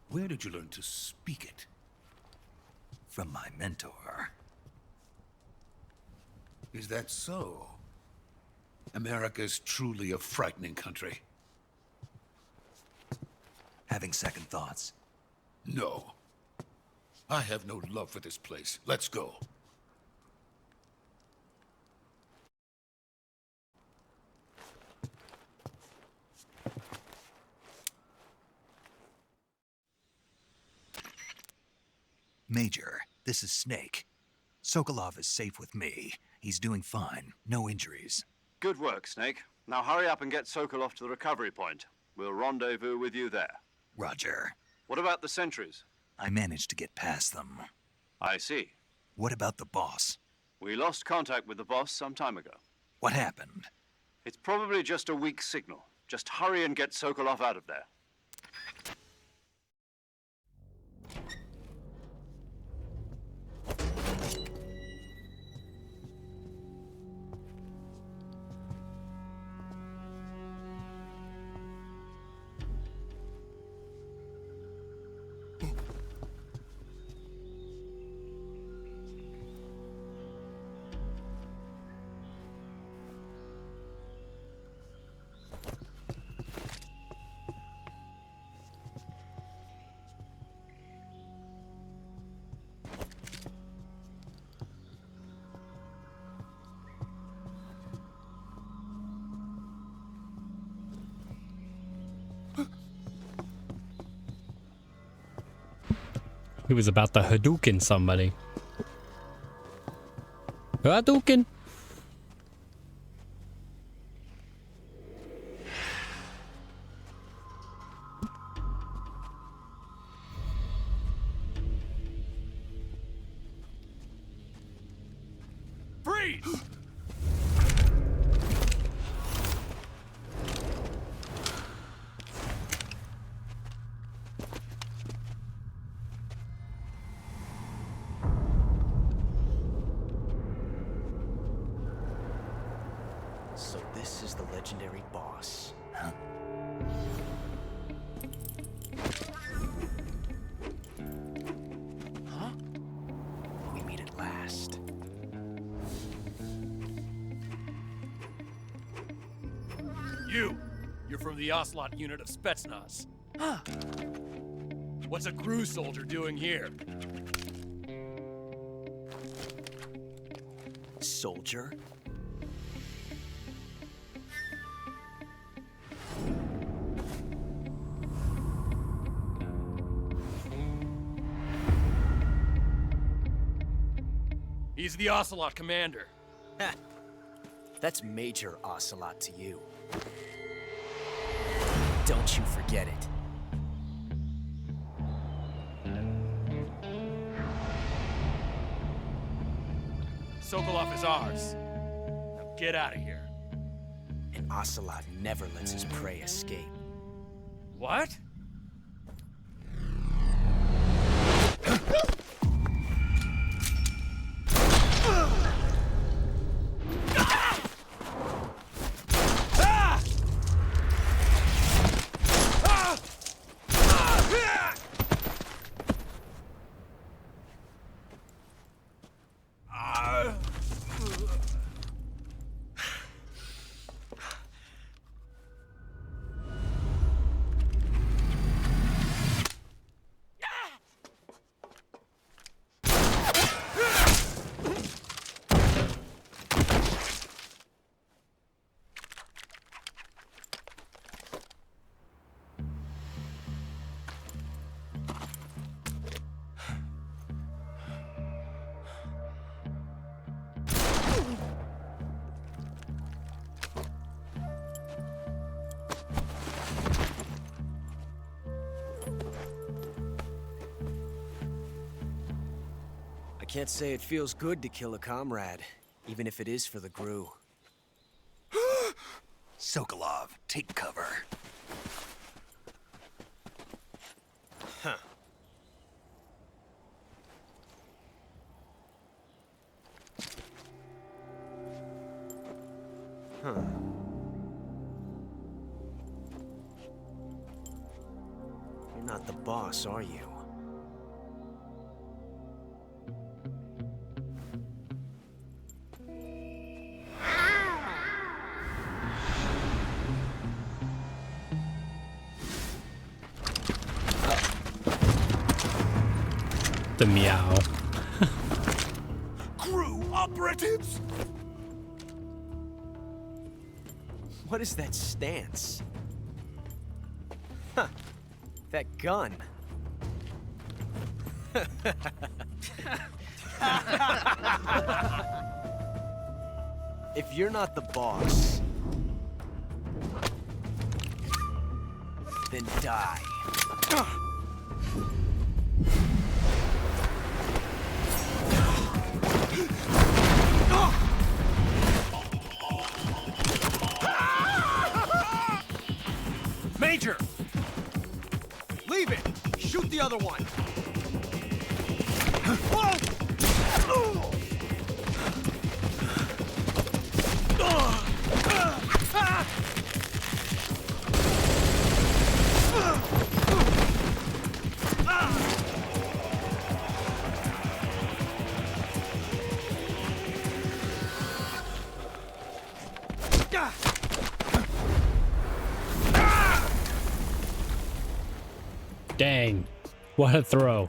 Where did you learn to speak it? From my mentor. Is that so? America's truly a frightening country. Having second thoughts? No. I have no love for this place. Let's go. Major, this is Snake. Sokolov is safe with me. He's doing fine. No injuries. Good work, Snake. Now hurry up and get Sokolov to the recovery point. We'll rendezvous with you there. Roger. What about the sentries? I managed to get past them. I see. What about the boss? We lost contact with the boss some time ago. What happened? It's probably just a weak signal. Just hurry and get Sokolov out of there. He was about to Hadouken somebody. Hadouken! Freeze! So this is the legendary boss. Huh? Huh? We meet at last. You're from the Ocelot unit of Spetsnaz. Huh. What's a GRU soldier doing here? Soldier? He's the Ocelot commander. Ha! That's Major Ocelot to you. Don't you forget it. Sokolov is ours. Now get out of here. And Ocelot never lets his prey escape. What? I can't say it feels good to kill a comrade, even if it is for the GRU. Sokolov, take cover. Huh. Huh. You're not the boss, are you? The meow. GRU operatives! What is that stance? Huh. That gun. If you're not the boss, then die. Major! Leave it! Shoot the other one! Dang. What a throw.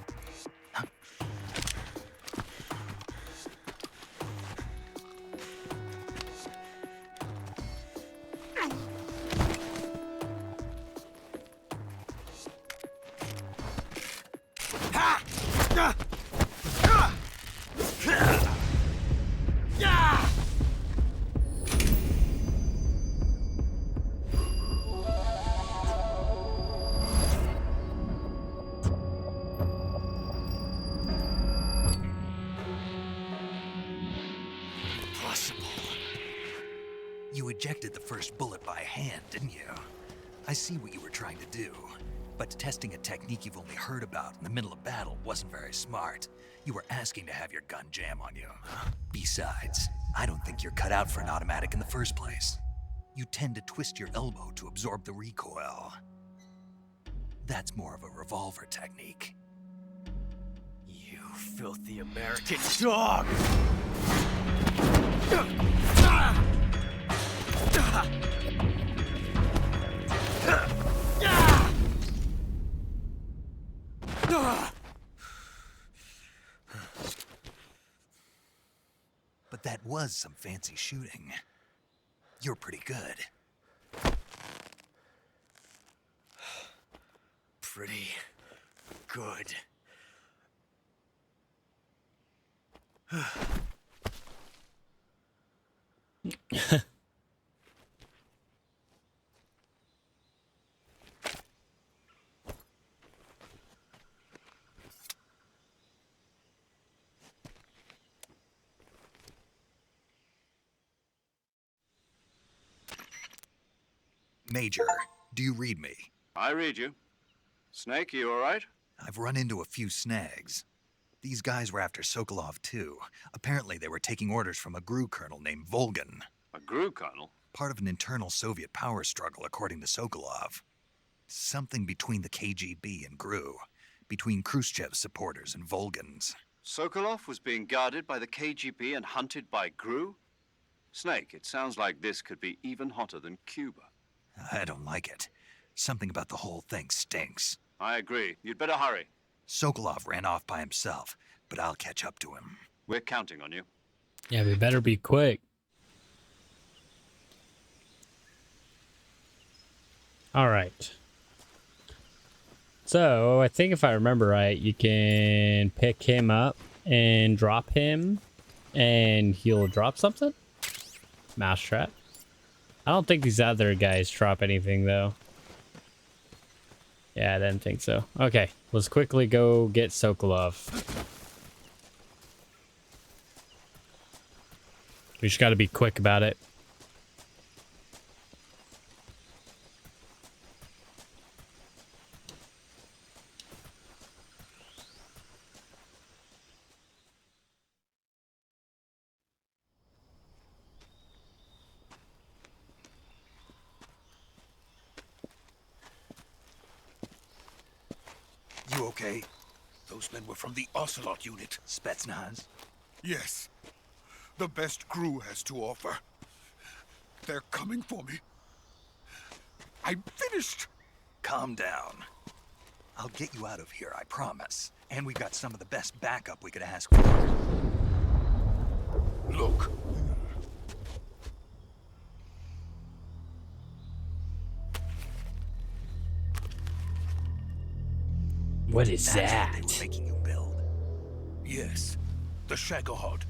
You ejected the first bullet by hand, didn't you? I see what you were trying to do. But testing a technique you've only heard about in the middle of battle wasn't very smart. You were asking to have your gun jam on you. Besides, I don't think you're cut out for an automatic in the first place. You tend to twist your elbow to absorb the recoil. That's more of a revolver technique. You filthy American dog! But that was some fancy shooting. You're pretty good. Pretty good. Major, do you read me? I read you. Snake, you all right? I've run into a few snags. These guys were after Sokolov too. Apparently they were taking orders from a GRU colonel named Volgan. A GRU colonel? Part of an internal Soviet power struggle, according to Sokolov. Something between the KGB and GRU. Between Khrushchev's supporters and Volgan's. Sokolov was being guarded by the KGB and hunted by GRU? Snake, it sounds like this could be even hotter than Cuba. I don't like it. Something about the whole thing stinks. I agree. You'd better hurry. Sokolov ran off by himself, but I'll catch up to him. We're counting on you. Yeah, we better be quick. All right. So I think if I remember right, you can pick him up and drop him and he'll drop something. Mousetrap. I don't think these other guys drop anything though. Yeah, I didn't think so. Okay, let's quickly go get Sokolov. We just got to be quick about it. You okay? Those men were from the Ocelot unit. Spetsnaz? Yes. The best GRU has to offer. They're coming for me. I'm finished. Calm down. I'll get you out of here, I promise. And we've got some of the best backup we could ask for. Look. What is That's that? what they were making you build. Yes. The Shagohod.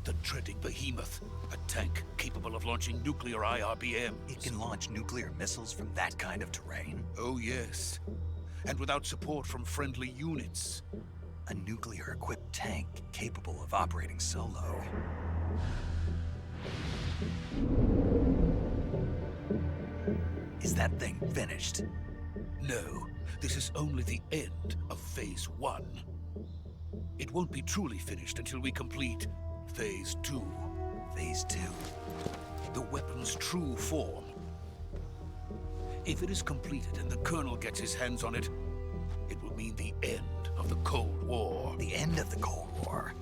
The dreaded behemoth. A tank capable of launching nuclear IRBMs. It can launch nuclear missiles from that kind of terrain? Oh, yes. And without support from friendly units. A nuclear-equipped tank capable of operating solo. Is that thing finished? No. This is only the end of Phase 1. It won't be truly finished until we complete Phase 2. Phase 2? The weapon's true form. If it is completed and the Colonel gets his hands on it, it will mean the end of the Cold War. The end of the Cold War?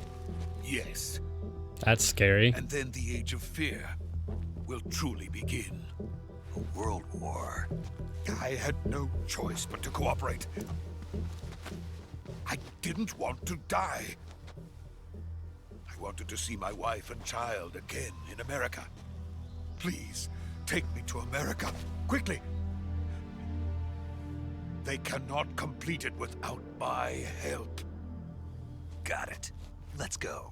Yes. That's scary. And then the Age of Fear will truly begin. A world war. I had no choice but to cooperate. I didn't want to die. I wanted to see my wife and child again in America. Please, take me to America, quickly. They cannot complete it without my help. Got it. Let's go.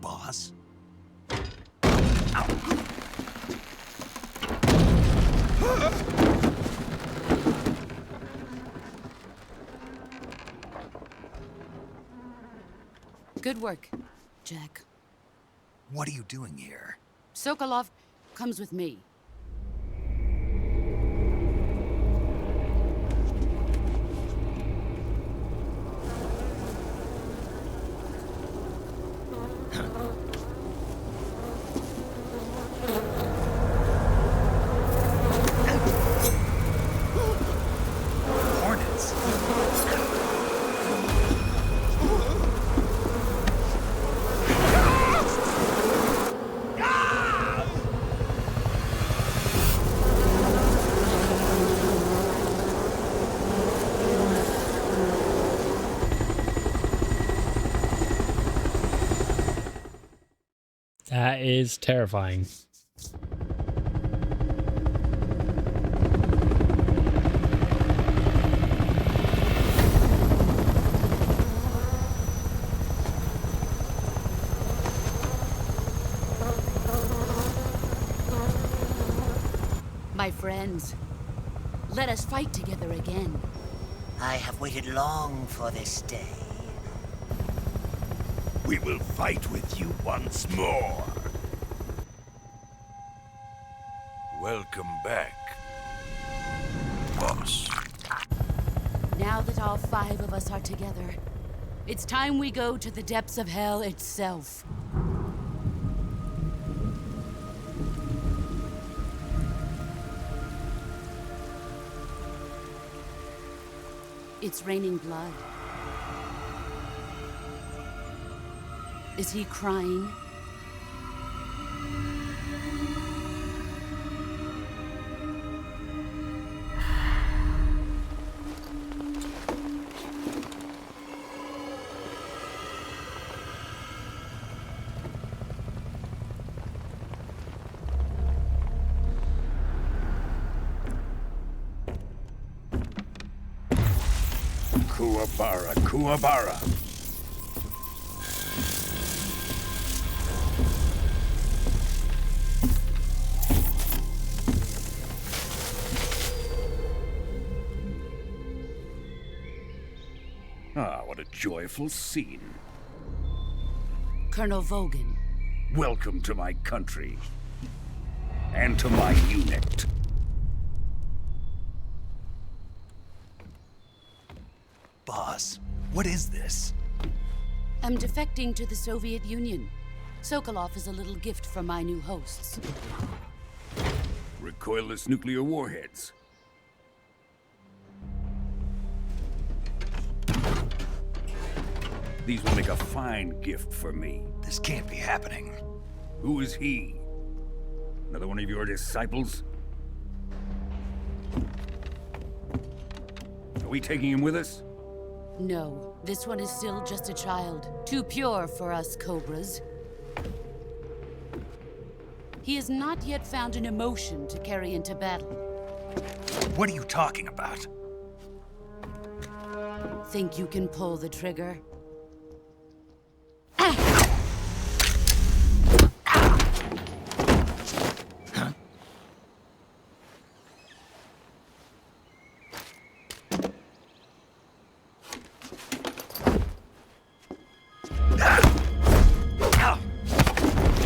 Boss? Good work, Jack. What are you doing here? Sokolov comes with me. Hornets? That is terrifying. My friends, let us fight together again. I have waited long for this day. We will fight with you once more. Welcome back, boss. Now that all 5 of us are together, it's time we go to the depths of hell itself. It's raining blood. Is he crying? Kuwabara, Kuwabara. Ah, what a joyful scene. Colonel Vogan. Welcome to my country. And to my unit. Boss, what is this? I'm defecting to the Soviet Union. Sokolov is a little gift from my new hosts. Recoilless nuclear warheads. These will make a fine gift for me. This can't be happening. Who is he? Another one of your disciples? Are we taking him with us? No, this one is still just a child. Too pure for us Cobras. He has not yet found an emotion to carry into battle. What are you talking about? Think you can pull the trigger?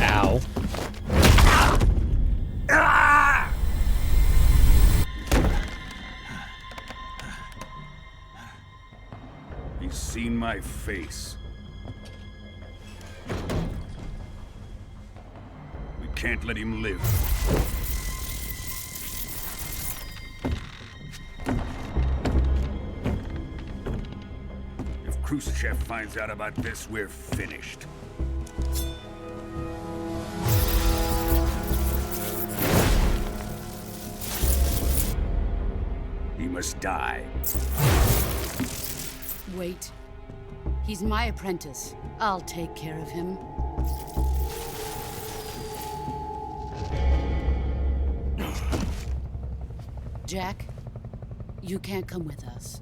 Ow. He's seen my face. We can't let him live. If Khrushchev finds out about this, we're finished. He must die. Wait. He's my apprentice. I'll take care of him. Jack, you can't come with us.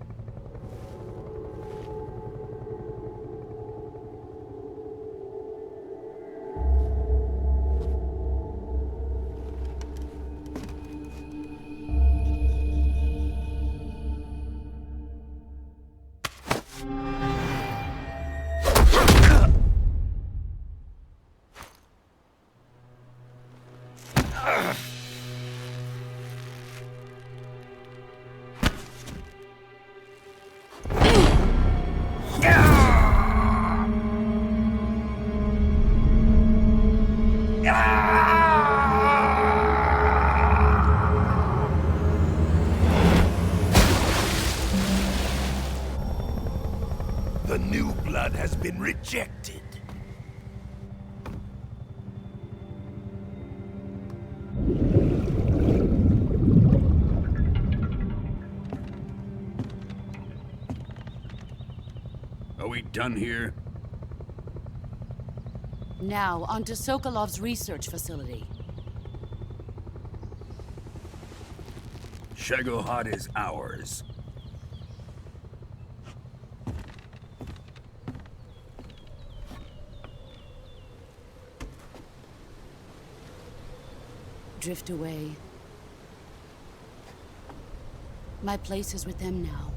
The new blood has been rejected. Are we done here? Now, on to Sokolov's research facility. Shagohod is ours. Drift away. My place is with them now.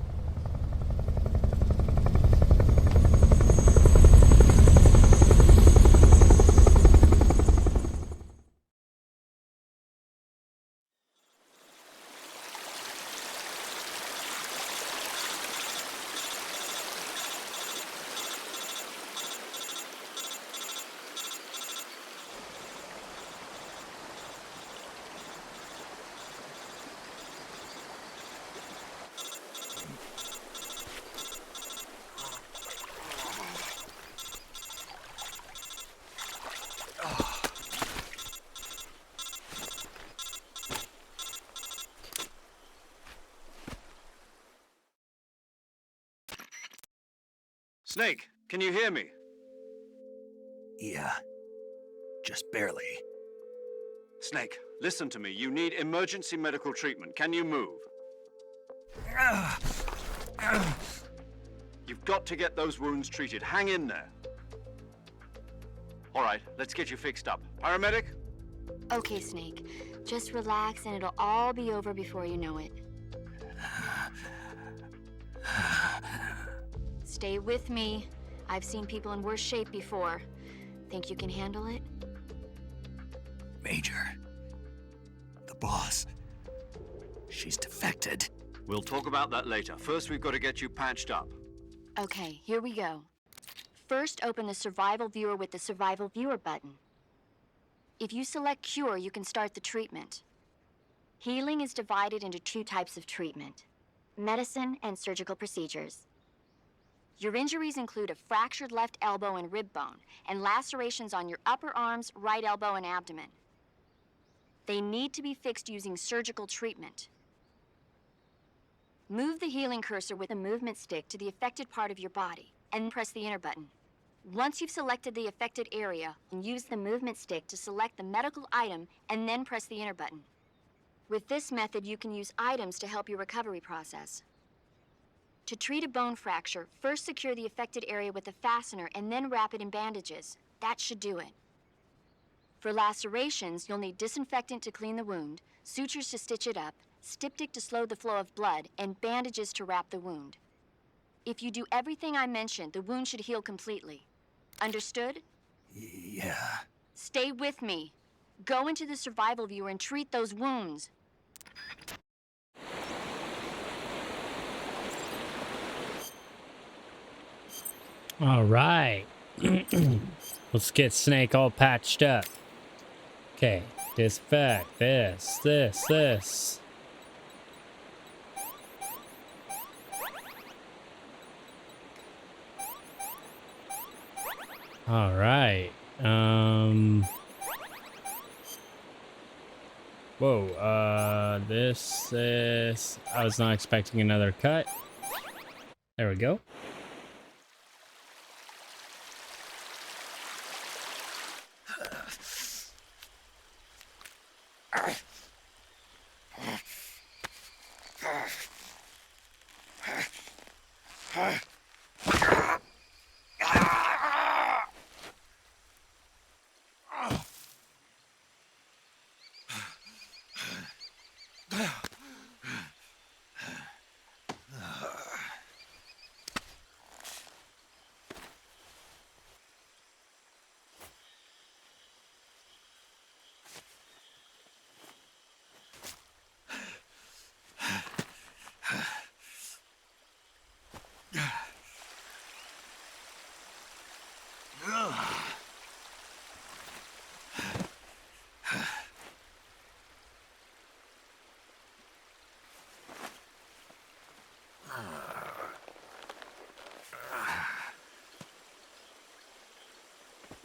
Snake, can you hear me? Yeah. Just barely. Snake, listen to me. You need emergency medical treatment. Can you move? You've got to get those wounds treated. Hang in there. All right, let's get you fixed up. Paramedic? Okay, Snake. Just relax and it'll all be over before you know it. Stay with me. I've seen people in worse shape before. Think you can handle it? Major. The boss. She's defected. We'll talk about that later. First, we've got to get you patched up. Okay, here we go. First, open the Survival Viewer with the Survival Viewer button. If you select Cure, you can start the treatment. Healing is divided into two types of treatment: medicine and surgical procedures. Your injuries include a fractured left elbow and rib bone, and lacerations on your upper arms, right elbow, and abdomen. They need to be fixed using surgical treatment. Move the healing cursor with a movement stick to the affected part of your body, and press the enter button. Once you've selected the affected area, use the movement stick to select the medical item, and then press the enter button. With this method, you can use items to help your recovery process. To treat a bone fracture, first secure the affected area with a fastener and then wrap it in bandages. That should do it. For lacerations, you'll need disinfectant to clean the wound, sutures to stitch it up, styptic to slow the flow of blood, and bandages to wrap the wound. If you do everything I mentioned, the wound should heal completely. Understood? Yeah. Stay with me. Go into the Survival Viewer and treat those wounds. All right. Let's get Snake all patched up. Okay, disinfect this. All right. Whoa, this. I was not expecting another cut. There we go.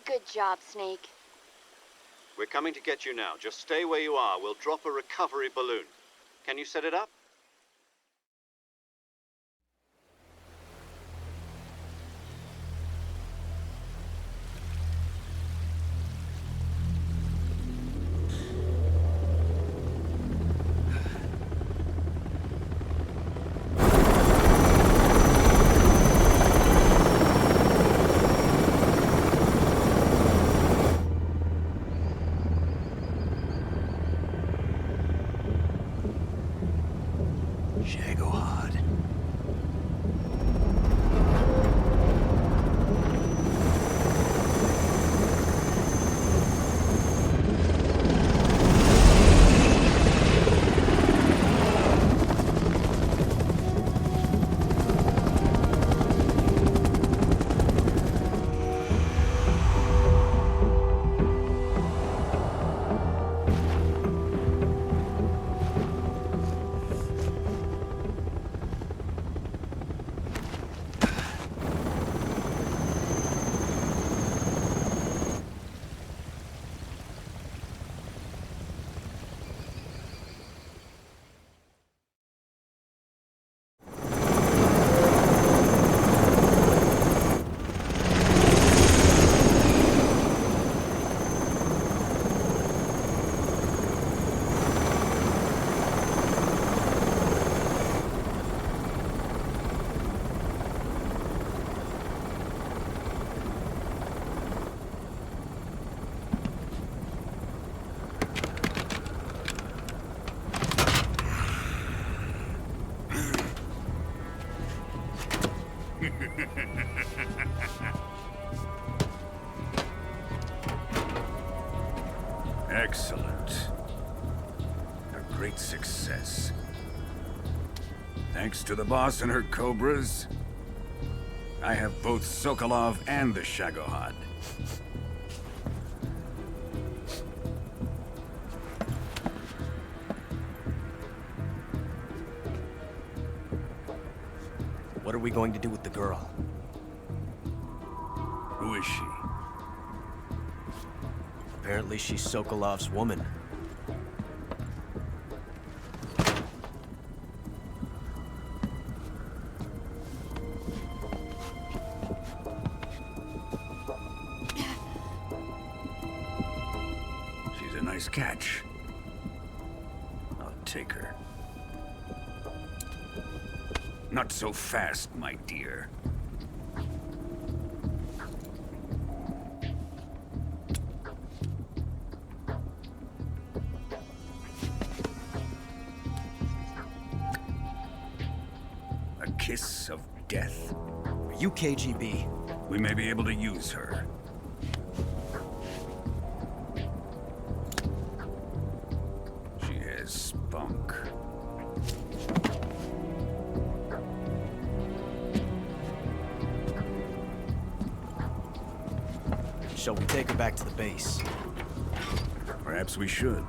Good job, Snake. We're coming to get you now. Just stay where you are. We'll drop a recovery balloon. Can you set it up? Shagohod. Excellent. A great success. Thanks to the boss and her cobras, I have both Sokolov and the Shagohod. What are we going to do with the girl? Who is she? Apparently she's Sokolov's woman. She's a nice catch. I'll take her. Not so fast, my dear. A kiss of death? Are you KGB? We may be able to use her. She has spunk. Shall we take her back to the base? Perhaps we should.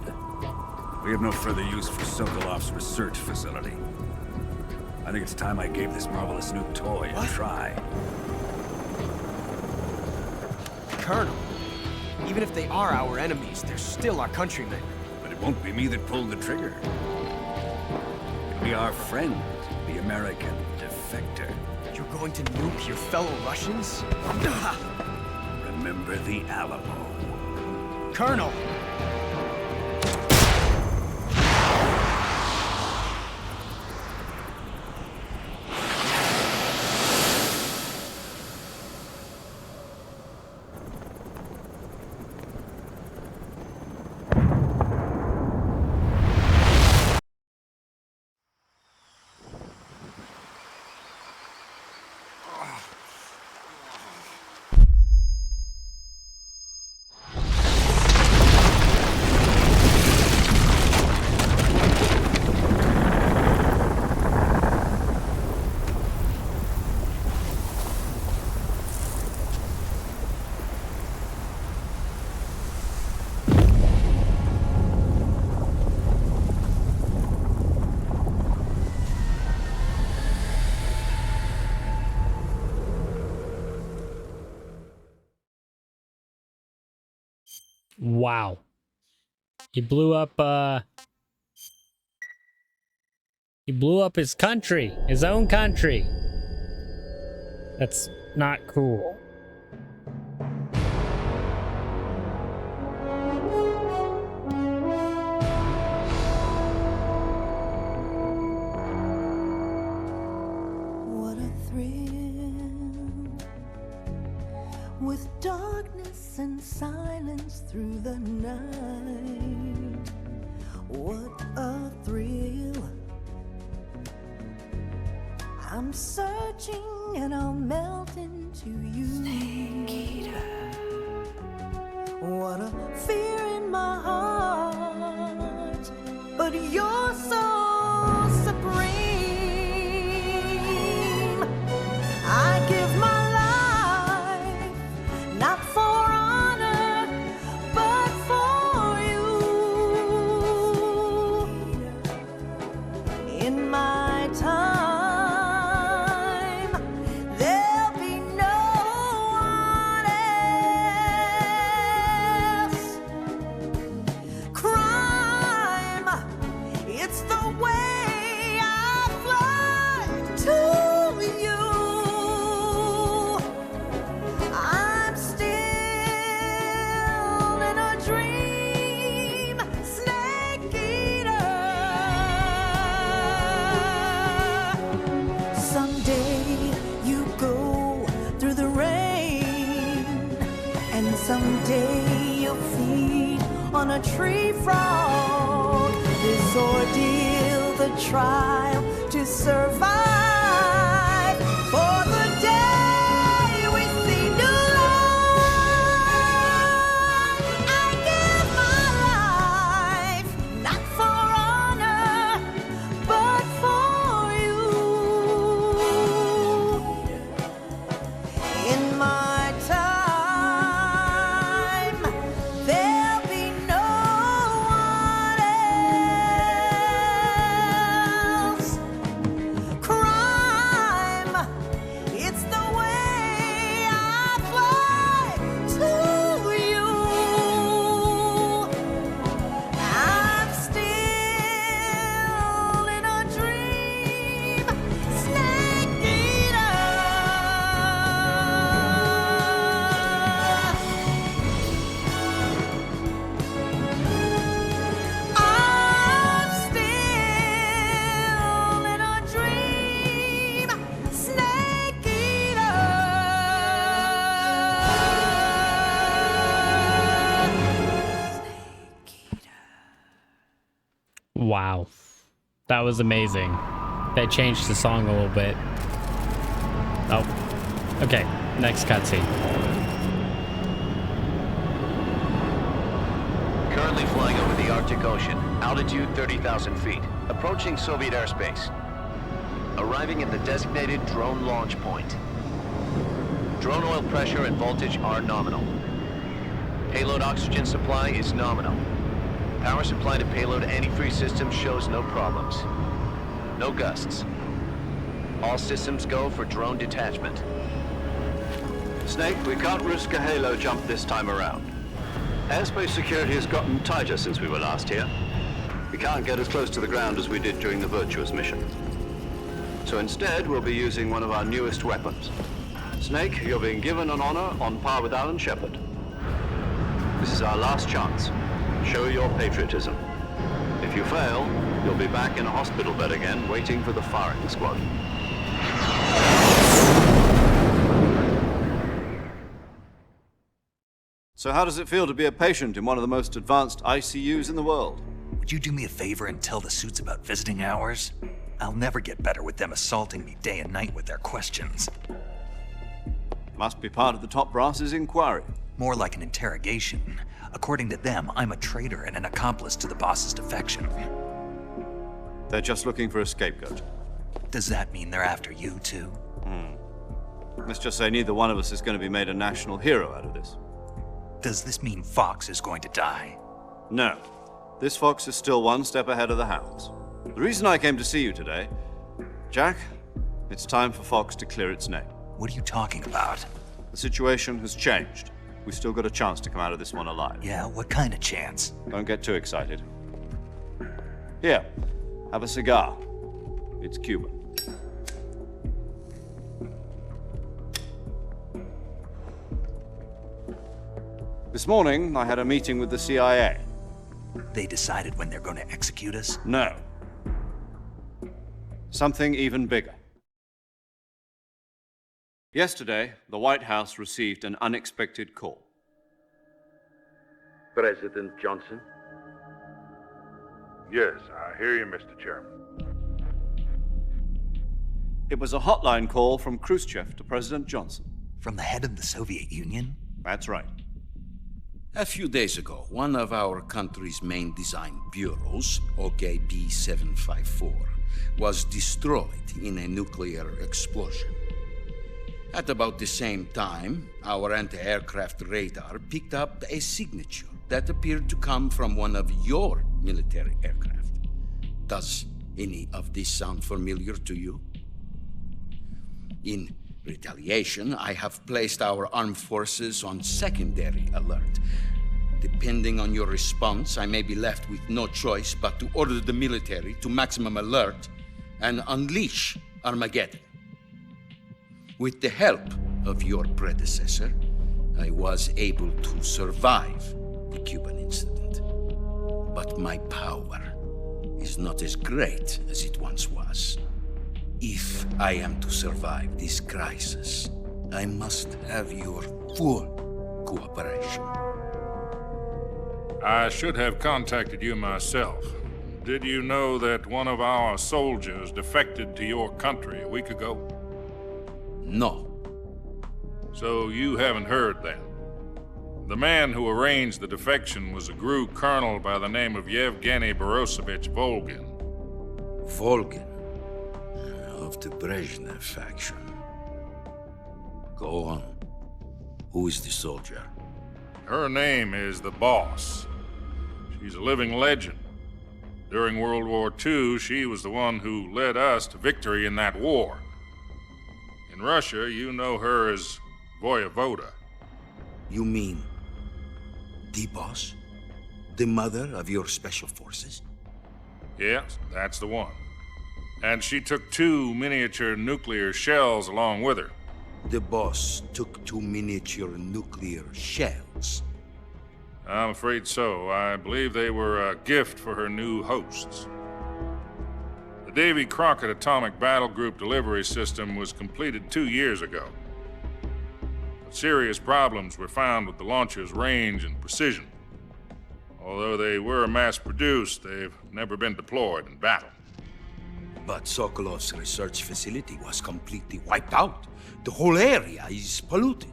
We have no further use for Sokolov's research facility. I think it's time I gave this marvelous new toy a try. Colonel, even if they are our enemies, they're still our countrymen. But it won't be me that pulled the trigger. It'll be our friend, the American defector. You're going to nuke your fellow Russians? Remember the Alamo. Colonel! Wow. He blew up his country, his own country. That's not cool. What a thrill, with darkness and silence through the night. What a thrill. I'm searching and I'll melt into you. Snake Eater. What a fear in my heart, but you're so supreme. I give my life, not for honor, but for you. In my time, there'll be no one else. Crime, it's the way I fly to you. I'm still in a dream, Snake Eater. Someday you go through the rain, and someday you'll feed on a tree frog. This ordeal, the trial to survive, for the day we see new light. I give my life, not for honor, but for you. In my time, there'll be no one else. Crime, it's the way I fly to you. I'm still in a dream, Snake Eater. I'm still in a dream, Snake Eater. Wow. That was amazing. They changed the song a little bit. Oh. Okay, next cutscene. Currently flying over the Arctic Ocean, altitude 30,000 feet, approaching Soviet airspace. Arriving at the designated drone launch point. Drone oil pressure and voltage are nominal. Payload oxygen supply is nominal. Power supply to payload antifreeze systems shows no problems. No gusts. All systems go for drone detachment. Snake, we can't risk a halo jump this time around. Airspace security has gotten tighter since we were last here. We can't get as close to the ground as we did during the Virtuous mission. So instead, we'll be using one of our newest weapons. Snake, you're being given an honor on par with Alan Shepard. This is our last chance. Show your patriotism. If you fail, you'll be back in a hospital bed again, waiting for the firing squad. So how does it feel to be a patient in one of the most advanced ICUs in the world? Would you do me a favor and tell the suits about visiting hours? I'll never get better with them assaulting me day and night with their questions. Must be part of the top brass's inquiry. More like an interrogation. According to them, I'm a traitor and an accomplice to the boss's defection. They're just looking for a scapegoat. Does that mean they're after you, too? Let's just say neither one of us is going to be made a national hero out of this. Does this mean Fox is going to die? No. This Fox is still one step ahead of the Hounds. The reason I came to see you today, Jack, it's time for Fox to clear its name. What are you talking about? The situation has changed. We've still got a chance to come out of this one alive. Yeah, what kind of chance? Don't get too excited. Here, have a cigar. It's Cuban. This morning, I had a meeting with the CIA. They decided when they're going to execute us? No. Something even bigger. Yesterday, the White House received an unexpected call. President Johnson? Yes, I hear you, Mr. Chairman. It was a hotline call from Khrushchev to President Johnson. From the head of the Soviet Union? That's right. A few days ago, one of our country's main design bureaus, OKB 754, was destroyed in a nuclear explosion. At about the same time, our anti-aircraft radar picked up a signature that appeared to come from one of your military aircraft. Does any of this sound familiar to you? In retaliation, I have placed our armed forces on secondary alert. Depending on your response, I may be left with no choice but to order the military to maximum alert and unleash Armageddon. With the help of your predecessor, I was able to survive the Cuban incident. But my power is not as great as it once was. If I am to survive this crisis, I must have your full cooperation. I should have contacted you myself. Did you know that one of our soldiers defected to your country a week ago? No. So you haven't heard then? The man who arranged the defection was a GRU colonel by the name of Yevgeny Borosovich Volgin. Volgin? Of the Brezhnev faction. Go on. Who is the soldier? Her name is the Boss. She's a living legend. During World War II, she was the one who led us to victory in that war. In Russia, you know her as Voyevoda. You mean the Boss? The mother of your special forces? Yes, that's the one. And she took 2 miniature nuclear shells along with her. The Boss took 2 miniature nuclear shells? I'm afraid so. I believe they were a gift for her new hosts. The Davy Crockett Atomic Battle Group delivery system was completed 2 years ago. But serious problems were found with the launcher's range and precision. Although they were mass-produced, they've never been deployed in battle. But Sokolov's research facility was completely wiped out. The whole area is polluted.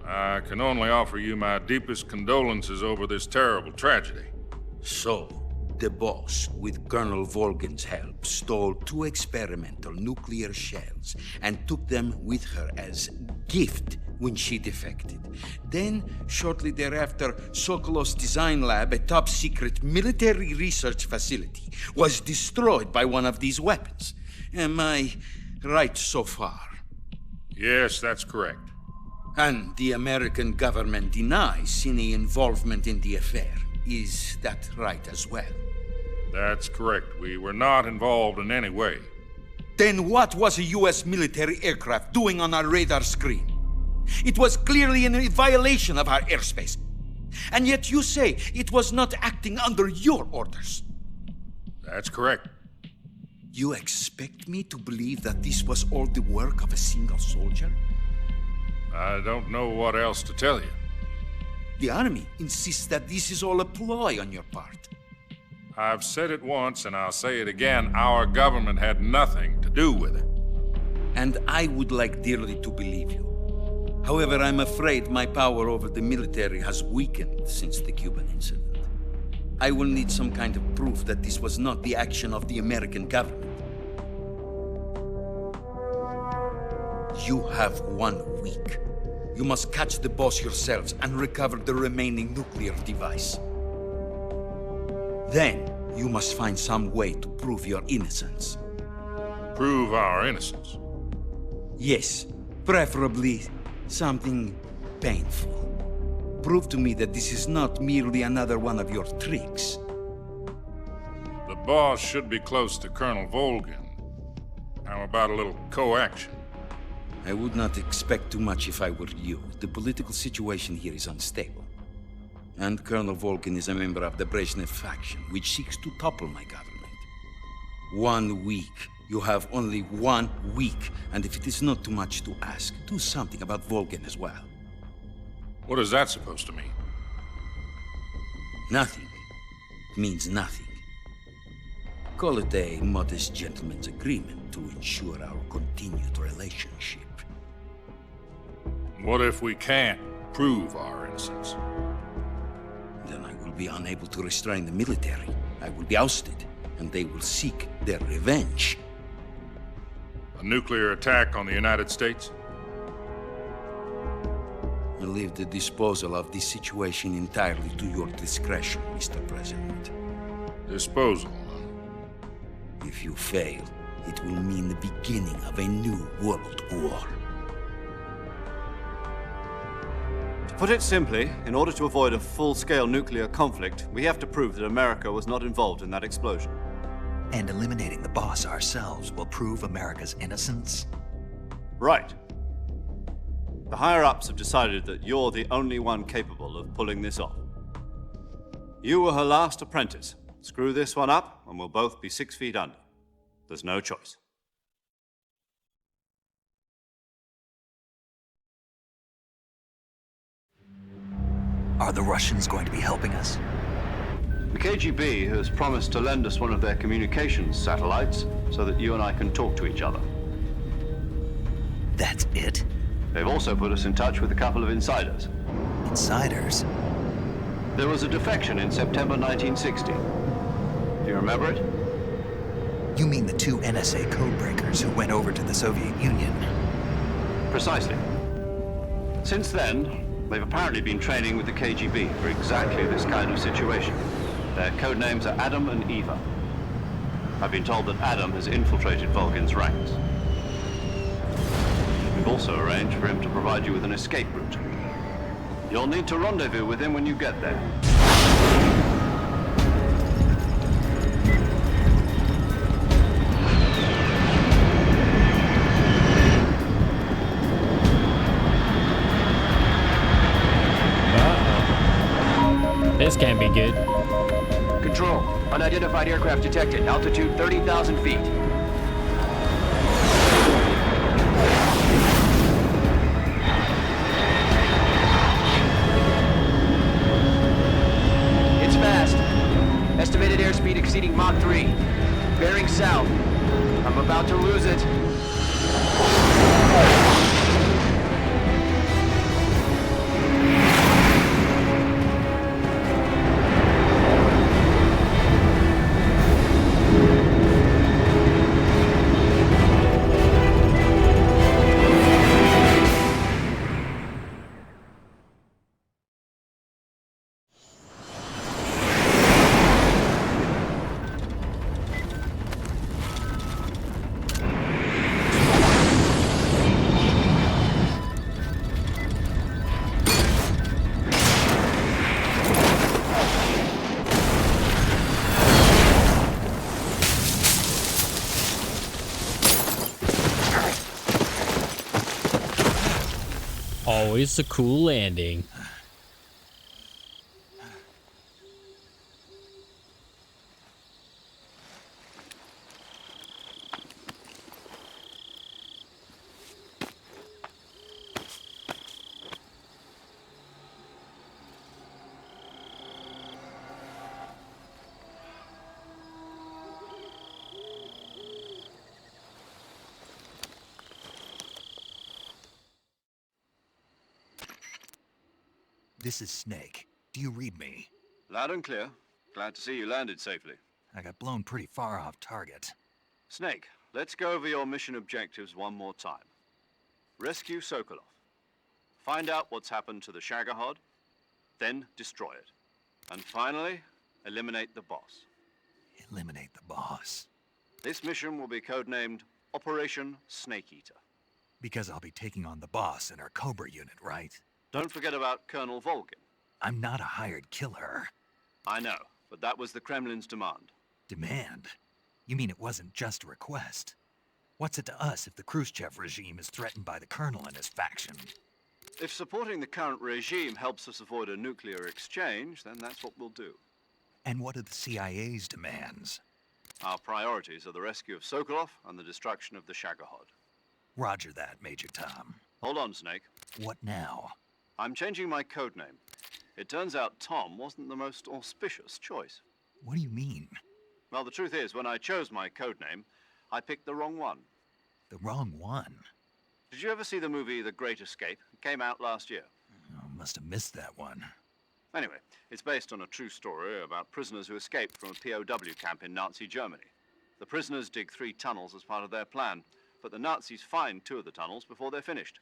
I can only offer you my deepest condolences over this terrible tragedy. So, the Boss, with Colonel Volgin's help, stole 2 experimental nuclear shells and took them with her as gift when she defected. Then, shortly thereafter, Sokolov's design lab, a top-secret military research facility, was destroyed by one of these weapons. Am I right so far? Yes, that's correct. And the American government denies any involvement in the affair. Is that right as well? That's correct. We were not involved in any way. Then what was a U.S. military aircraft doing on our radar screen? It was clearly in violation of our airspace. And yet you say it was not acting under your orders. That's correct. You expect me to believe that this was all the work of a single soldier? I don't know what else to tell you. The Army insists that this is all a ploy on your part. I've said it once, and I'll say it again. Our government had nothing to do with it. And I would like dearly to believe you. However, I'm afraid my power over the military has weakened since the Cuban incident. I will need some kind of proof that this was not the action of the American government. You have 1 week. You must catch the boss yourselves and recover the remaining nuclear device. Then, you must find some way to prove your innocence. Prove our innocence? Yes, preferably something painful. Prove to me that this is not merely another one of your tricks. The boss should be close to Colonel Volgin. How about a little co-action? I would not expect too much if I were you. The political situation here is unstable. And Colonel Volgin is a member of the Brezhnev faction, which seeks to topple my government. 1 week. You have only 1 week, and if it is not too much to ask, do something about Volgin as well. What is that supposed to mean? Nothing. It means nothing. Call it a modest gentleman's agreement to ensure our continued relationship. What if we can't prove our innocence? Then I will be unable to restrain the military. I will be ousted, and they will seek their revenge. A nuclear attack on the United States? I leave the disposal of this situation entirely to your discretion, Mr. President. Disposal? If you fail, it will mean the beginning of a new world war. To put it simply, in order to avoid a full-scale nuclear conflict, we have to prove that America was not involved in that explosion. And eliminating the boss ourselves will prove America's innocence? Right. The higher-ups have decided that you're the only one capable of pulling this off. You were her last apprentice. Screw this one up, and we'll both be 6 feet under. There's no choice. Are the Russians going to be helping us? The KGB has promised to lend us one of their communications satellites so that you and I can talk to each other. That's it? They've also put us in touch with a couple of insiders. Insiders? There was a defection in September 1960. Do you remember it? You mean the 2 NSA codebreakers who went over to the Soviet Union? Precisely. Since then, they've apparently been training with the KGB for exactly this kind of situation. Their code names are Adam and Eva. I've been told that Adam has infiltrated Volgin's ranks. We've also arranged for him to provide you with an escape route. You'll need to rendezvous with him when you get there. This can't be good. Control. Unidentified aircraft detected. Altitude 30,000 feet. It's fast. Estimated airspeed exceeding Mach 3. Bearing south. I'm about to lose it. Always a cool landing. This is Snake. Do you read me? Loud and clear. Glad to see you landed safely. I got blown pretty far off target. Snake, let's go over your mission objectives one more time. Rescue Sokolov. Find out what's happened to the Shagohod, then destroy it. And finally, eliminate the boss. Eliminate the boss. This mission will be codenamed Operation Snake Eater. Because I'll be taking on the boss in our Cobra unit, right? Don't forget about Colonel Volgin. I'm not a hired killer. I know, but that was the Kremlin's demand. Demand? You mean it wasn't just a request? What's it to us if the Khrushchev regime is threatened by the Colonel and his faction? If supporting the current regime helps us avoid a nuclear exchange, then that's what we'll do. And what are the CIA's demands? Our priorities are the rescue of Sokolov and the destruction of the Shagohod. Roger that, Major Tom. Hold on, Snake. What now? I'm changing my codename. It turns out Tom wasn't the most auspicious choice. What do you mean? Well, the truth is, when I chose my codename, I picked the wrong one. The wrong one? Did you ever see the movie The Great Escape? It came out last year. Oh, must have missed that one. Anyway, it's based on a true story about prisoners who escaped from a POW camp in Nazi Germany. The prisoners dig 3 tunnels as part of their plan, but the Nazis find 2 of the tunnels before they're finished.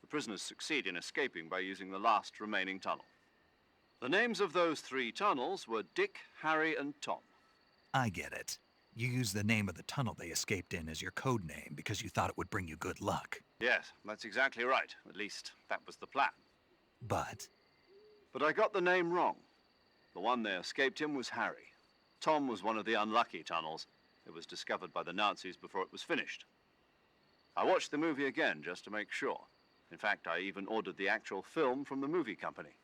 The prisoners succeed in escaping by using the last remaining tunnel. The names of those 3 tunnels were Dick, Harry, and Tom. I get it. You used the name of the tunnel they escaped in as your code name because you thought it would bring you good luck. Yes, that's exactly right. At least, that was the plan. But I got the name wrong. The one they escaped in was Harry. Tom was one of the unlucky tunnels. It was discovered by the Nazis before it was finished. I watched the movie again just to make sure. In fact, I even ordered the actual film from the movie company.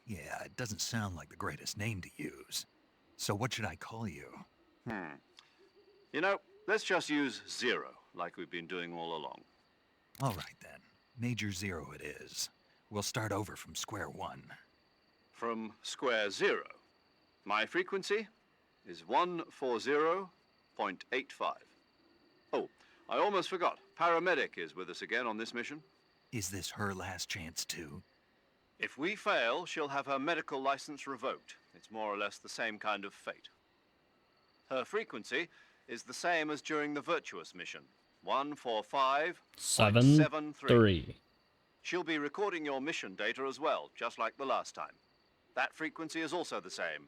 yeah, it doesn't sound like the greatest name to use. So what should I call you? You know, let's just use Zero, like we've been doing all along. All right then. Major Zero it is. We'll start over from square one. From square 0. My frequency is 140.85. Oh, I almost forgot. Paramedic is with us again on this mission. Is this her last chance too? If we fail, she'll have her medical license revoked. It's more or less the same kind of fate. Her frequency is the same as during the Virtuous mission, 145.73. She'll be recording your mission data as well, just like the last time. That frequency is also the same,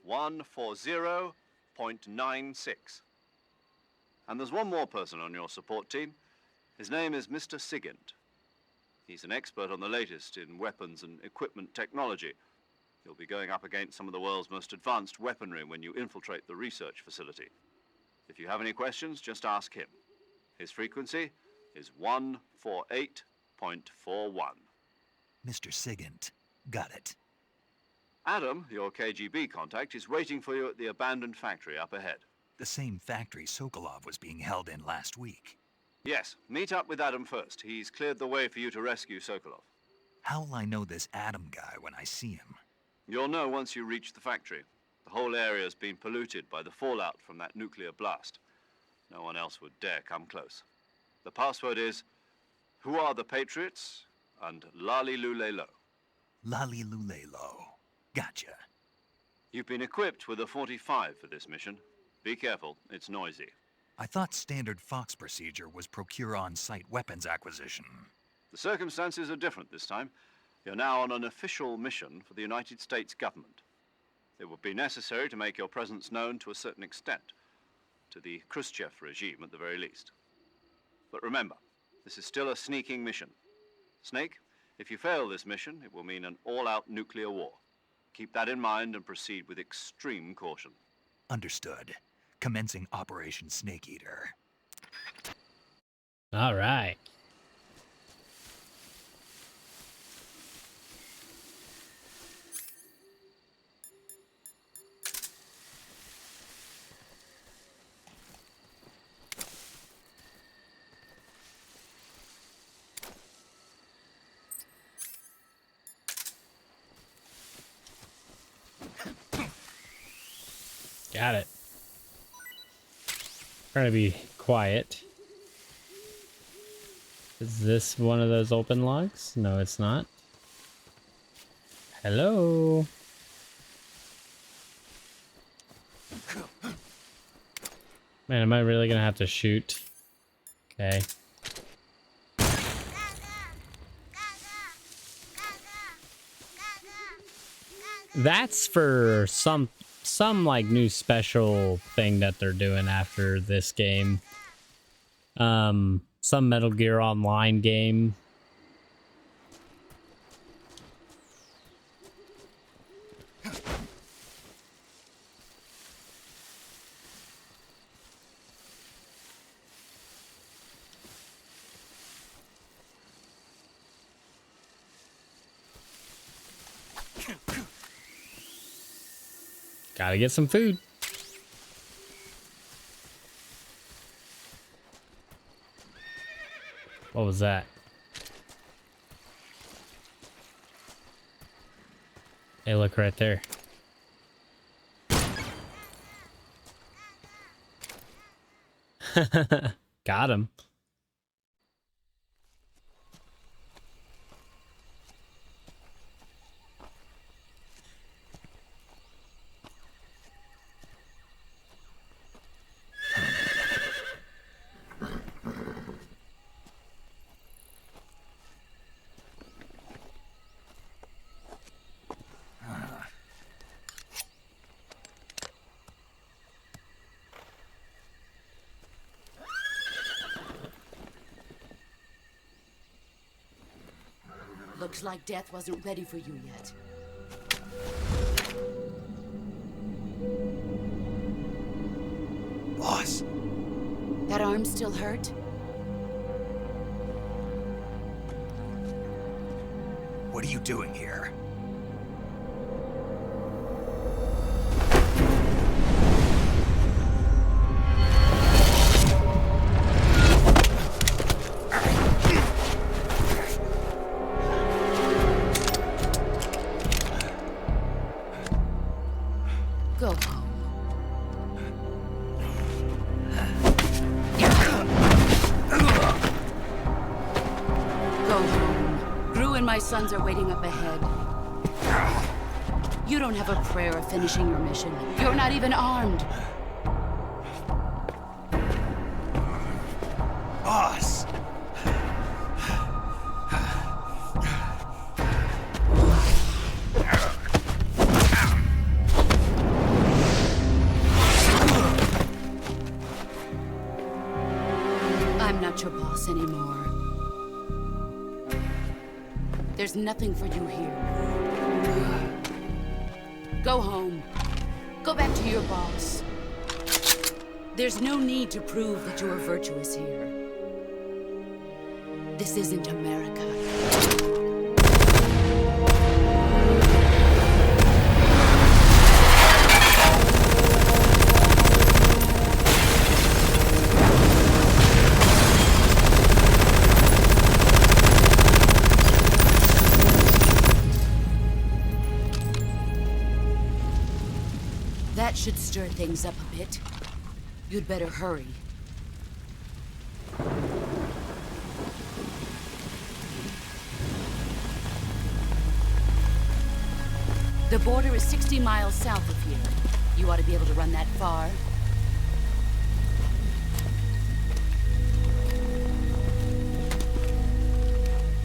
140.96. And there's one more person on your support team. His name is Mr. Sigint. He's an expert on the latest in weapons and equipment technology. You'll be going up against some of the world's most advanced weaponry when you infiltrate the research facility. If you have any questions, just ask him. His frequency is 148.41. Mr. Sigint. Got it. Adam, your KGB contact, is waiting for you at the abandoned factory up ahead. The same factory Sokolov was being held in last week. Yes, meet up with Adam first. He's cleared the way for you to rescue Sokolov. How will I know this Adam guy when I see him? You'll know once you reach the factory. The whole area's been polluted by the fallout from that nuclear blast. No one else would dare come close. The password is, "Who are the Patriots?" and Lali Lule Lo. Lali Lule Lo. Gotcha. You've been equipped with a 45 for this mission. Be careful, it's noisy. I thought standard Fox procedure was procure on-site weapons acquisition. The circumstances are different this time. You're now on an official mission for the United States government. It would be necessary to make your presence known to a certain extent, to the Khrushchev regime at the very least. But remember, this is still a sneaking mission. Snake, if you fail this mission, it will mean an all-out nuclear war. Keep that in mind and proceed with extreme caution. Understood. Commencing Operation Snake Eater. All right. Got it. Trying to be quiet. Is this one of those open logs? No, it's not. Hello? Man, am I really gonna have to shoot? Okay. That's for some like new special thing that they're doing after this game. Some Metal Gear Online game. Gotta get some food. What was that? Hey, look right there. Got him. Looks like death wasn't ready for you yet. Boss. That arm still hurt? What are you doing here? Go home. Go home. Gru and my sons are waiting up ahead. You don't have a prayer of finishing your mission. You're not even armed. Boss. I'm not your boss anymore. There's nothing for you here. Go home. Go back to your boss. There's no need to prove that you are virtuous here. This isn't America. That should stir things up a bit. You'd better hurry. The border is 60 miles south of here. You ought to be able to run that far.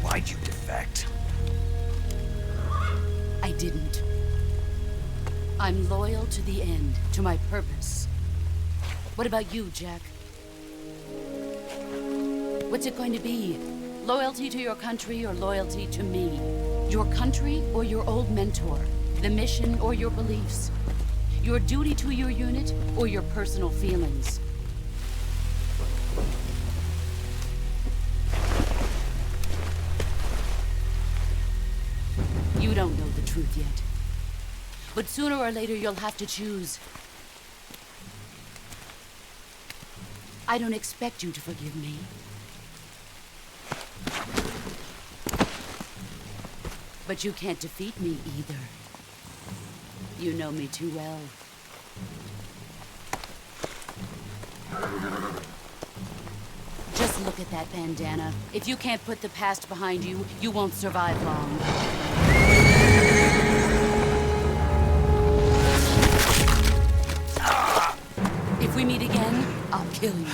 Why'd you defect? I didn't. I'm loyal to the end, to my purpose. What about you, Jack? What's it going to be? Loyalty to your country or loyalty to me? Your country or your old mentor? The mission or your beliefs? Your duty to your unit or your personal feelings? You don't know the truth yet. But sooner or later, you'll have to choose. I don't expect you to forgive me. But you can't defeat me either. You know me too well. Just look at that bandana. If you can't put the past behind you, you won't survive long. If we meet again, I'll kill you.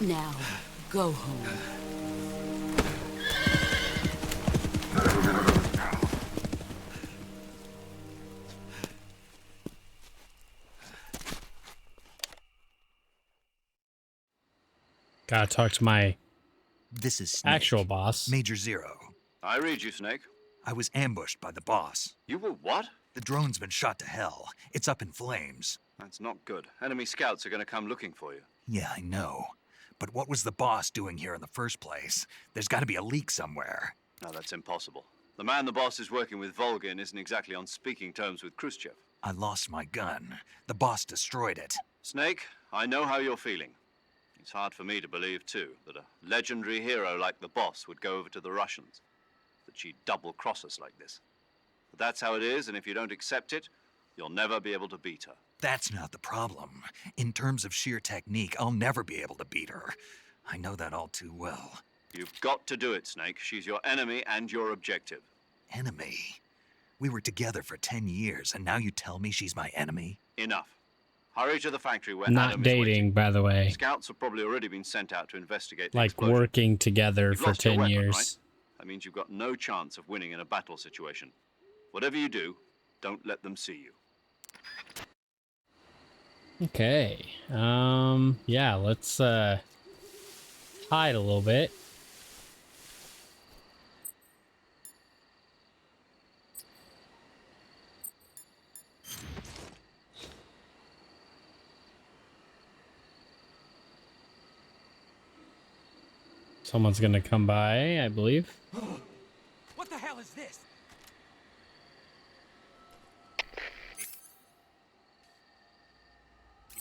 Now, go home. Gotta talk to my This is Snake, actual boss. Major Zero. I read you, Snake. I was ambushed by the boss. You were what? The drone's been shot to hell. It's up in flames. That's not good. Enemy scouts are going to come looking for you. Yeah, I know. But what was the boss doing here in the first place? There's got to be a leak somewhere. No, that's impossible. The man the boss is working with, Volgin, isn't exactly on speaking terms with Khrushchev. I lost my gun. The boss destroyed it. Snake, I know how you're feeling. It's hard for me to believe, too, that a legendary hero like the boss would go over to the Russians. That she'd double-cross us like this. But that's how it is, and if you don't accept it, you'll never be able to beat her. That's not the problem. In terms of sheer technique, I'll never be able to beat her. I know that all too well. You've got to do it, Snake. She's your enemy and your objective. Enemy? We were together for 10 years, and now you tell me she's my enemy? Enough. Hurry to the factory where Not Adam is dating, waiting. by the way. Scouts have probably already been sent out to investigate the Like explosion. working together You've for lost your 10 weapon, years. right? That means you've got no chance of winning in a battle situation. Whatever you do, don't let them see you. Okay. Yeah, let's hide a little bit. Someone's gonna come by, I believe. What the hell is this?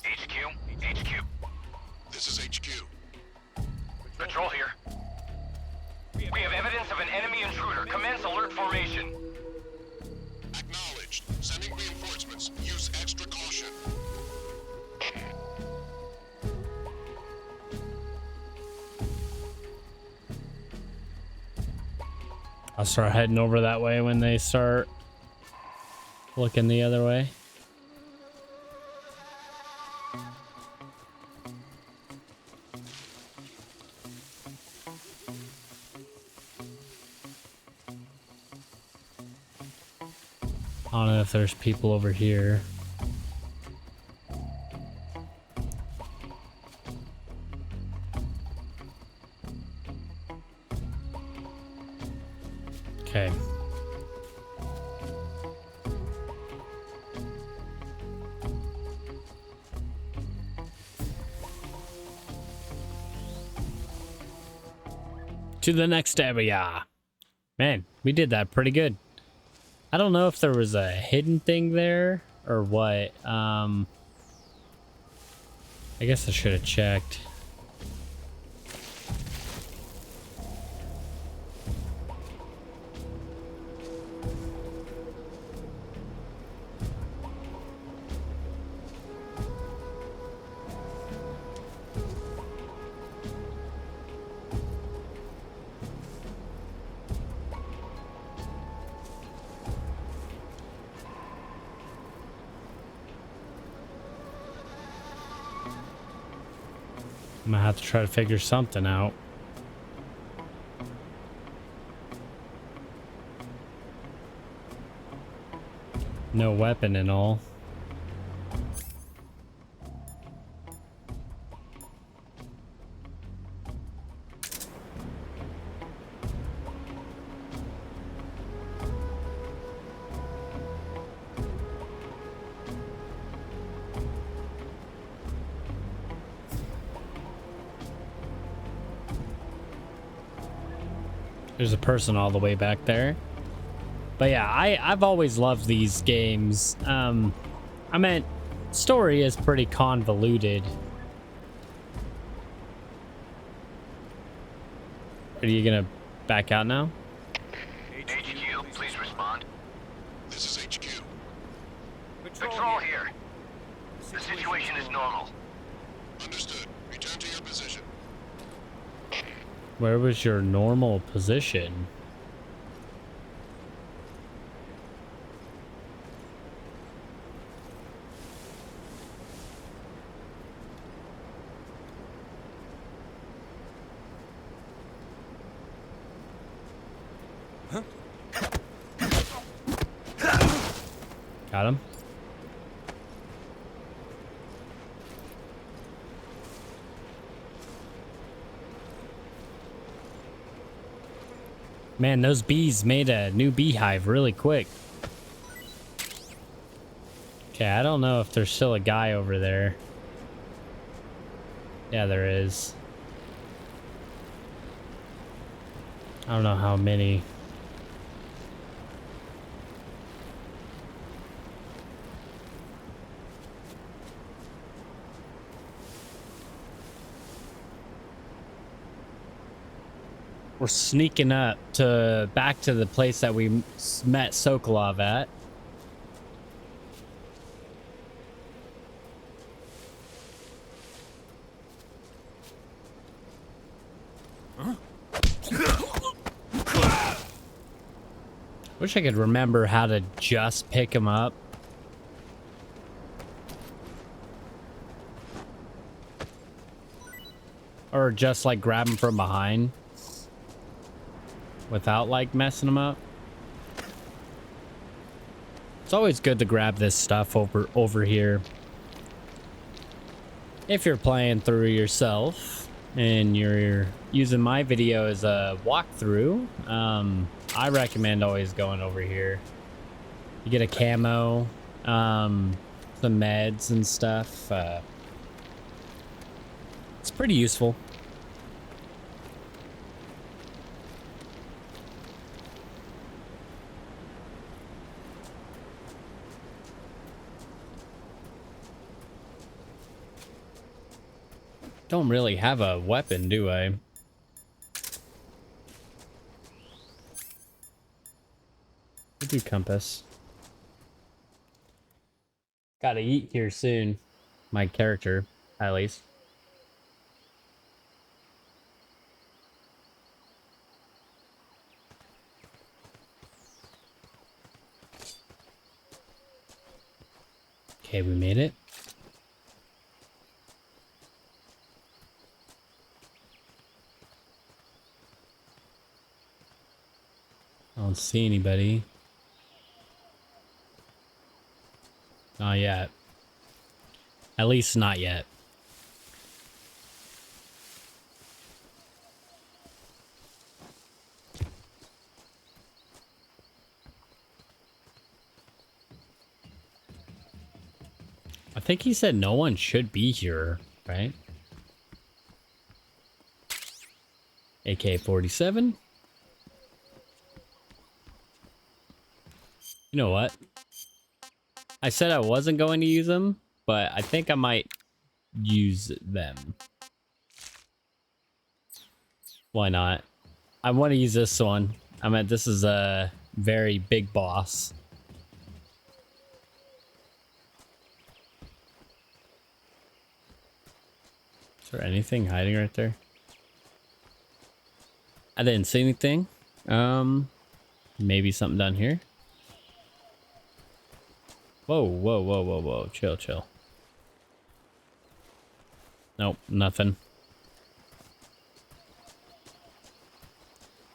HQ. This is HQ. Patrol here. We have evidence of an enemy intruder. Commence alert formation. Acknowledged. Sending reinforcements. Use extra caution. I'll start heading over that way when they start looking the other way. I don't know if there's people over here. Okay. To the next area. Man, we did that pretty good. I don't know if there was a hidden thing there or what. I guess I should have checked. I'm gonna have to try to figure something out. No weapon and all. There's a person all the way back there. But yeah, I've always loved these games. I meant, story is pretty convoluted. Are you gonna back out now? HQ, please respond. This is HQ. Patrol here. The situation is normal. Understood. Return to your position. Where was your normal position? Got him. Man, those bees made a new beehive really quick. Okay, I don't know if there's still a guy over there. Yeah, there is. I don't know how many. We're sneaking up to back to the place that we met Sokolov at. Huh? Wish I could remember how to just pick him up. Or just like grab him from behind. Without like messing them up. It's always good to grab this stuff over here. If you're playing through yourself and you're using my video as a walkthrough, I recommend always going over here. You get a camo, some meds and stuff. It's pretty useful. Don't really have a weapon, do I? I do compass. Gotta eat here soon. My character, at least. Okay, we made it. I don't see anybody. Not yet. At least not yet. I think he said no one should be here, right? AK-47. You know what? I said I wasn't going to use them, but I think I might use them. Why not? I want to use this one. I mean, this is a very big boss. Is there anything hiding right there? I didn't see anything. Maybe something down here. Whoa, whoa, whoa, whoa, whoa. Chill, chill. Nope, nothing.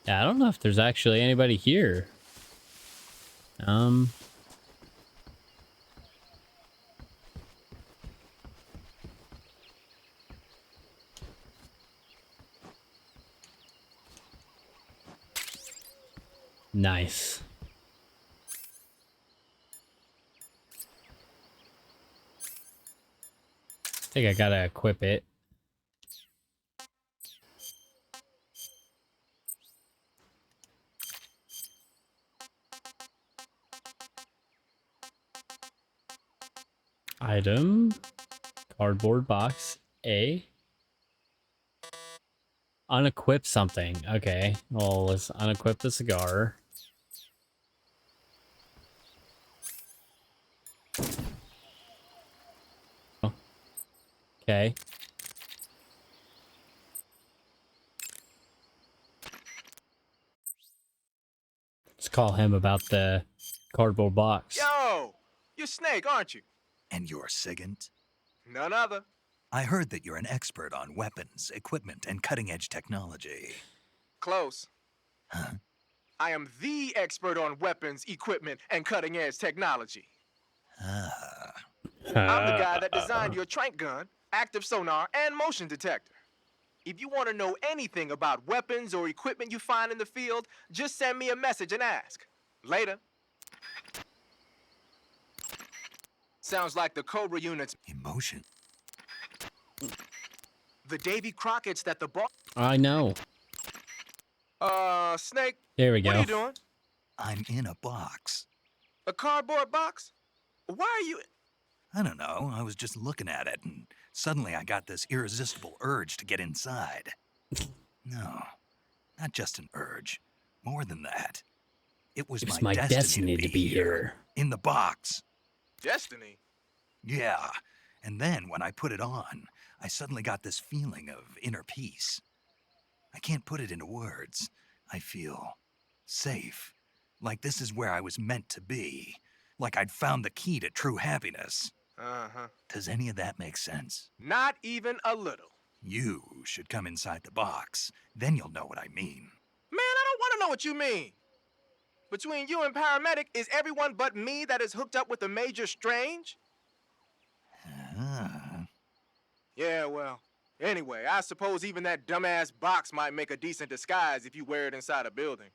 Yeah, I don't know if there's actually anybody here. Nice. I think I gotta equip it. Item. Cardboard box. A. Unequip something. Okay. Well, let's unequip the cigar. Okay. Let's call him about the cardboard box. Yo! You're Snake, aren't you? And you're Sigint? None other. I heard that you're an expert on weapons, equipment, and cutting-edge technology. Close. Huh? I am the expert on weapons, equipment, and cutting-edge technology. Ah. I'm the guy that designed your trank gun, active sonar, and motion detector. If you want to know anything about weapons or equipment you find in the field, just send me a message and ask. Later. Sounds like the Cobra unit's emotion. The Davy Crockett's that the boss. I know. Snake. There we go. What are you doing? I'm in a box. A cardboard box? Why are you? I don't know. I was just looking at it, and suddenly I got this irresistible urge to get inside. No, not just an urge. More than that. It was my destiny to be here. In the box. Destiny? Yeah. And then when I put it on, I suddenly got this feeling of inner peace. I can't put it into words. I feel safe. Like this is where I was meant to be. Like I'd found the key to true happiness. Uh-huh. Does any of that make sense? Not even a little. You should come inside the box. Then you'll know what I mean. Man, I don't want to know what you mean. Between you and Paramedic, is everyone but me that is hooked up with the Major Strange? Yeah, well, anyway, I suppose even that dumbass box might make a decent disguise if you wear it inside a building.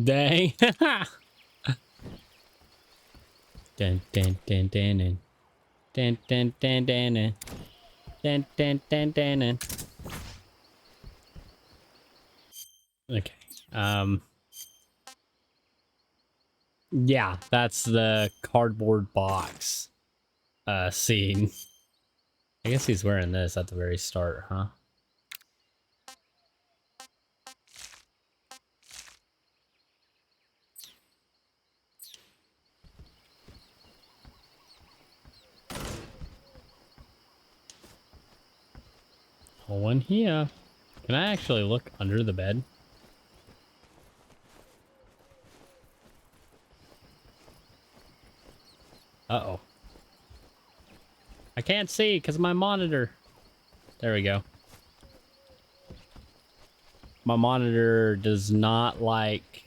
Dang. Dun dun dun dun dun dun dun dun dun dun dun dun dun. Okay. Yeah, that's the cardboard box scene. I guess he's wearing this at the very start, huh? One here. Can I actually look under the bed? Uh-oh. I can't see because of my monitor. There we go. My monitor does not like,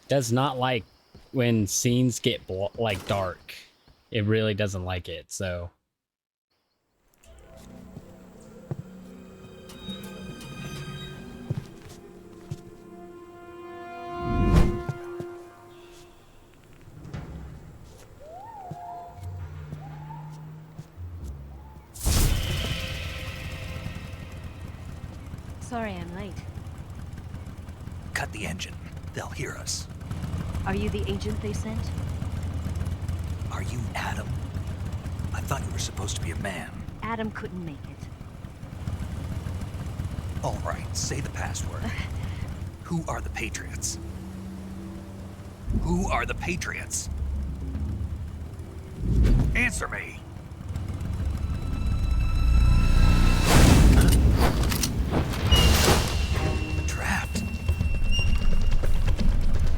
does not like when scenes get like dark. It really doesn't like it, so. Sorry I'm late. Cut the engine. They'll hear us. Are you the agent they sent? Are you Adam? I thought you were supposed to be a man. Adam couldn't make it. All right, say the password. Who are the Patriots? Who are the Patriots? Answer me. Trapped.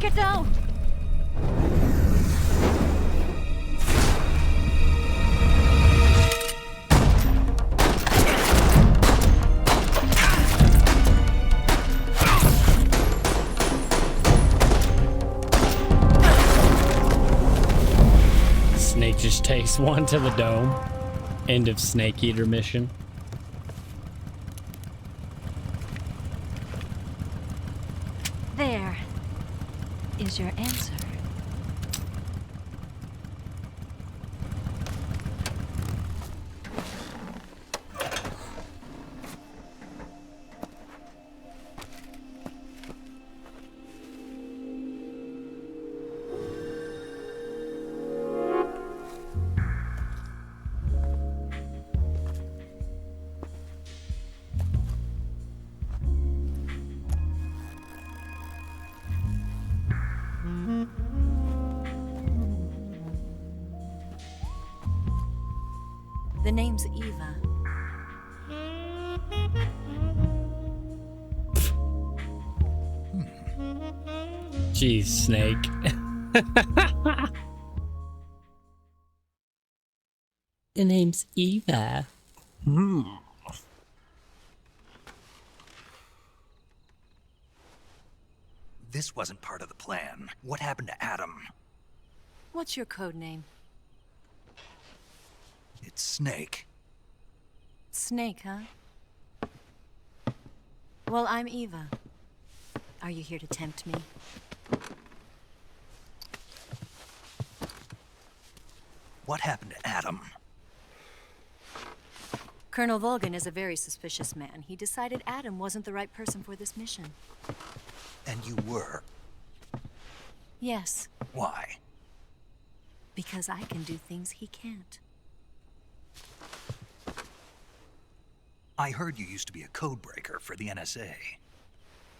Get down! Snake just takes one to the dome. End of Snake Eater mission. There is your answer. The name's Eva. Jeez, Snake. The name's Eva. This wasn't part of the plan. What happened to Adam? What's your code name? It's Snake. Snake, huh? Well, I'm Eva. Are you here to tempt me? What happened to Adam? Colonel Volgin is a very suspicious man. He decided Adam wasn't the right person for this mission. And you were? Yes, Why? because I can do things he can't. I heard you used to be a codebreaker for the NSA.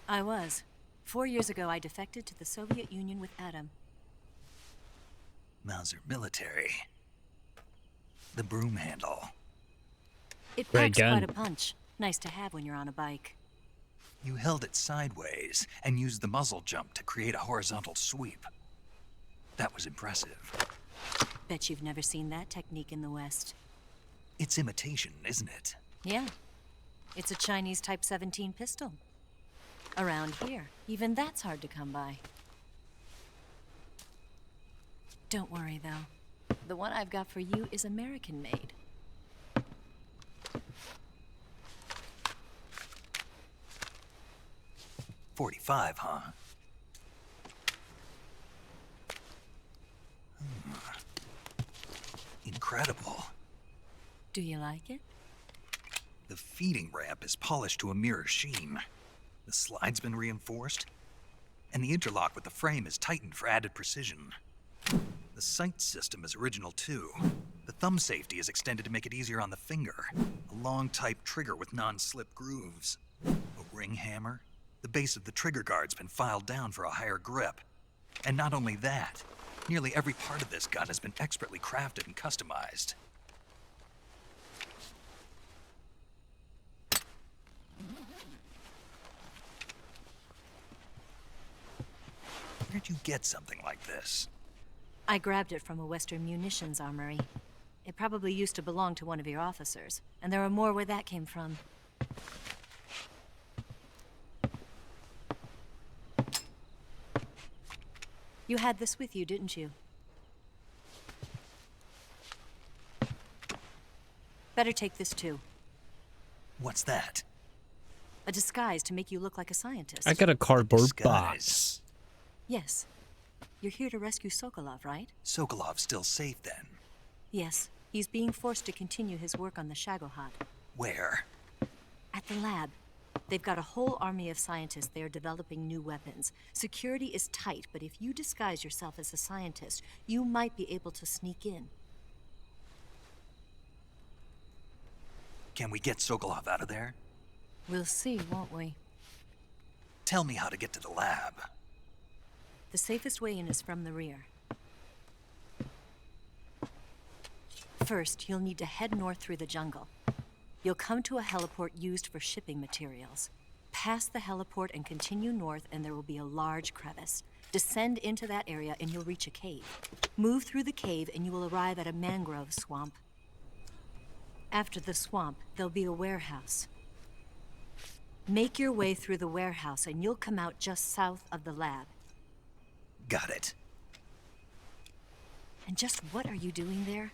I was. 4 years ago, I defected to the Soviet Union with Adam. Mauser military. The broom handle. It Great packs gun. quite a punch. Nice to have when you're on a bike. You held it sideways and used the muzzle jump to create a horizontal sweep. That was impressive. Bet you've never seen that technique in the West. It's imitation, isn't it? Yeah. It's a Chinese Type 17 pistol. Around here, even that's hard to come by. Don't worry, though. The one I've got for you is American-made. .45, huh? Incredible. Do you like it? The feeding ramp is polished to a mirror sheen. The slide's been reinforced, and the interlock with the frame is tightened for added precision. The sight system is original too. The thumb safety is extended to make it easier on the finger. A long type trigger with non-slip grooves. A ring hammer. The base of the trigger guard's been filed down for a higher grip. And not only that, nearly every part of this gun has been expertly crafted and customized. Where'd you get something like this? I grabbed it from a Western munitions armory. It probably used to belong to one of your officers, and there are more where that came from. You had this with you, didn't you? Better take this too. What's that? A disguise to make you look like a scientist. I got a cardboard box. Yes. You're here to rescue Sokolov, right? Sokolov's still safe then. Yes. He's being forced to continue his work on the Shagohod. Where? At the lab. They've got a whole army of scientists there developing new weapons. Security is tight, but if you disguise yourself as a scientist, you might be able to sneak in. Can we get Sokolov out of there? We'll see, won't we? Tell me how to get to the lab. The safest way in is from the rear. First, you'll need to head north through the jungle. You'll come to a heliport used for shipping materials. Pass the heliport and continue north, and there will be a large crevice. Descend into that area and you'll reach a cave. Move through the cave and you will arrive at a mangrove swamp. After the swamp, there'll be a warehouse. Make your way through the warehouse and you'll come out just south of the lab. Got it. And just what are you doing there?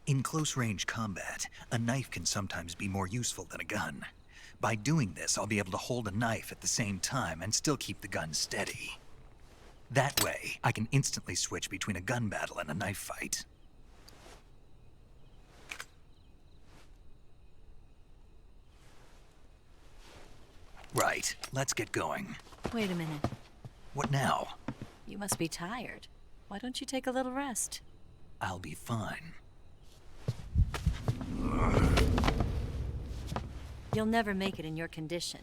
In close-range combat, a knife can sometimes be more useful than a gun. By doing this, I'll be able to hold a knife at the same time and still keep the gun steady. That way, I can instantly switch between a gun battle and a knife fight. Right, let's get going. Wait a minute. What now? You must be tired. Why don't you take a little rest? I'll be fine. You'll never make it in your condition.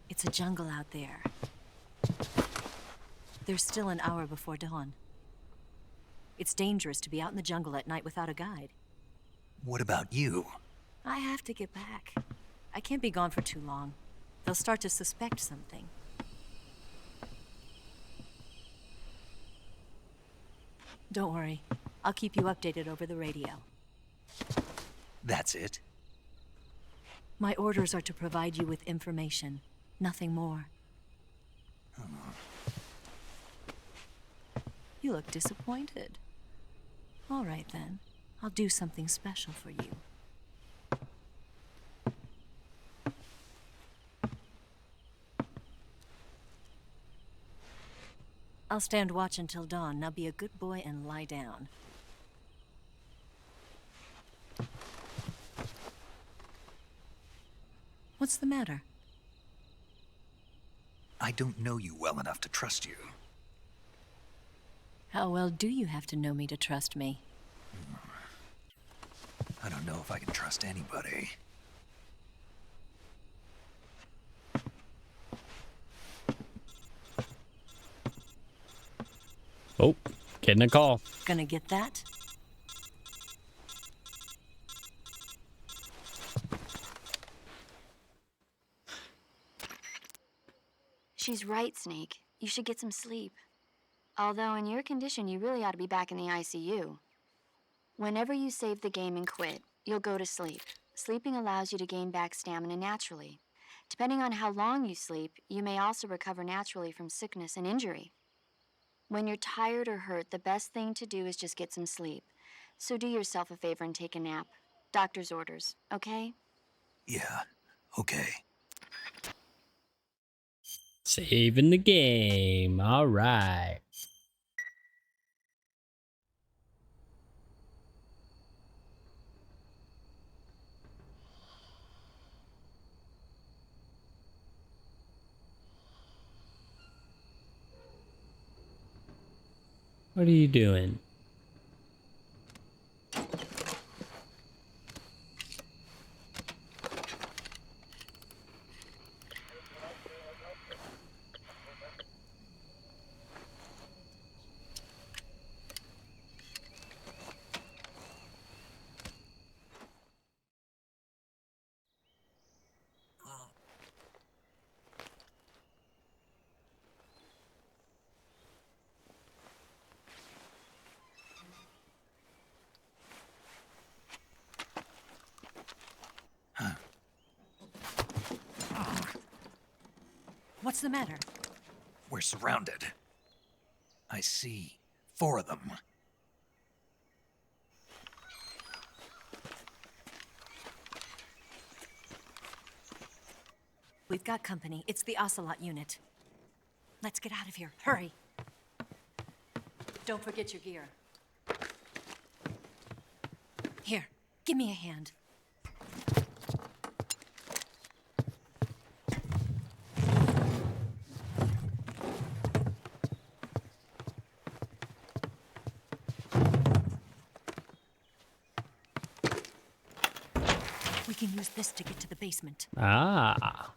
It's a jungle out there. There's still an hour before dawn. It's dangerous to be out in the jungle at night without a guide. What about you? I have to get back. I can't be gone for too long. They'll start to suspect something. Don't worry. I'll keep you updated over the radio. That's it? My orders are to provide you with information, nothing more. You look disappointed. All right then. I'll do something special for you. I'll stand watch until dawn. Now be a good boy and lie down. What's the matter? I don't know you well enough to trust you. How well do you have to know me to trust me? I don't know if I can trust anybody. Oh, getting a call. Gonna get that? She's right, Snake. You should get some sleep. Although in your condition, you really ought to be back in the ICU. Whenever you save the game and quit, you'll go to sleep. Sleeping allows you to gain back stamina naturally. Depending on how long you sleep, you may also recover naturally from sickness and injury. When you're tired or hurt, the best thing to do is just get some sleep. So do yourself a favor and take a nap. Doctor's orders, okay? Yeah, okay. Saving the game. All right. What are you doing? What's the matter? We're surrounded. I see 4 of them. We've got company. It's the Ocelot unit. Let's get out of here. Hurry. Don't forget your gear. Here, give me a hand. We can use this to get to the basement. Ah.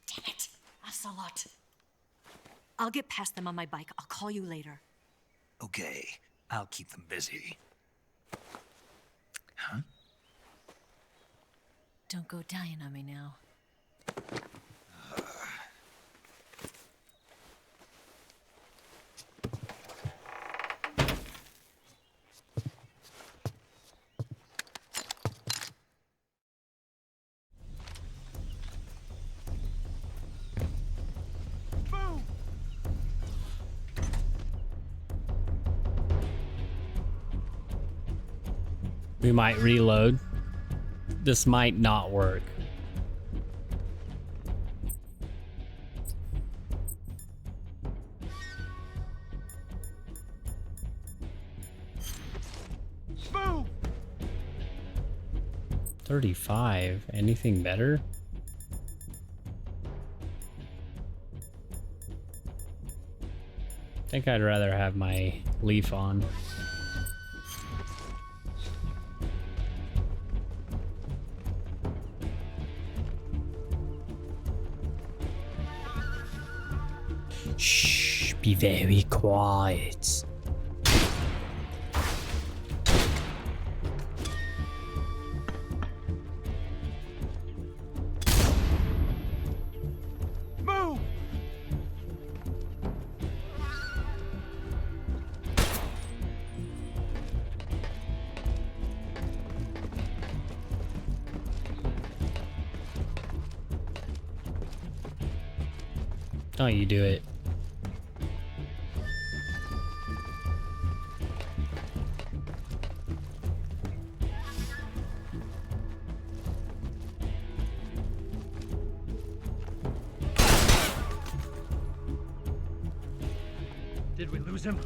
Damn it, Ocelot. I'll get past them on my bike. I'll call you later. Okay, I'll keep them busy. Huh? Don't go dying on me now. We might reload. This might not work. Boom! 35. Anything better? I think I'd rather have my leaf on. Shh, be very quiet. Move! Oh, you do it. Did we lose him?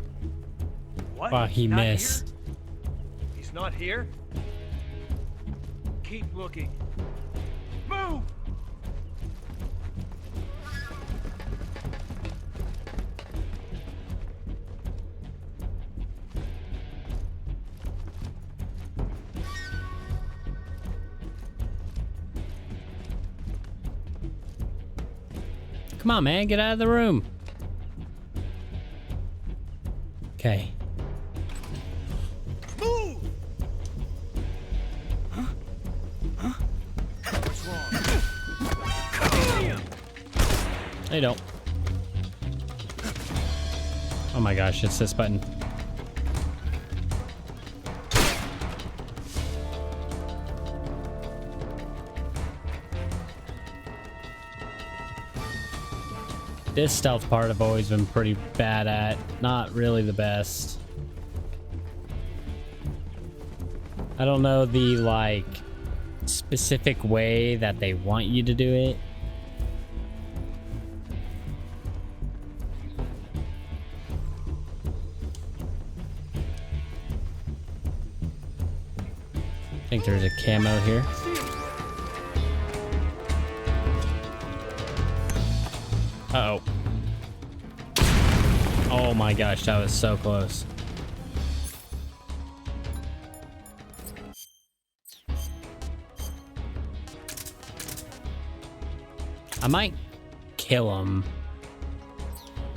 What? Wow, he Not missed. here? He's not here? Keep looking. Move! Come on, man, get out of the room. Okay. Move! Huh? Huh? What's wrong? They don't. Oh my gosh, it's this button. This stealth part I've always been pretty bad at. Not really the best. I don't know the, like, specific way that they want you to do it. I think there's a camo here. Uh-oh. Oh my gosh, that was so close. I might kill him.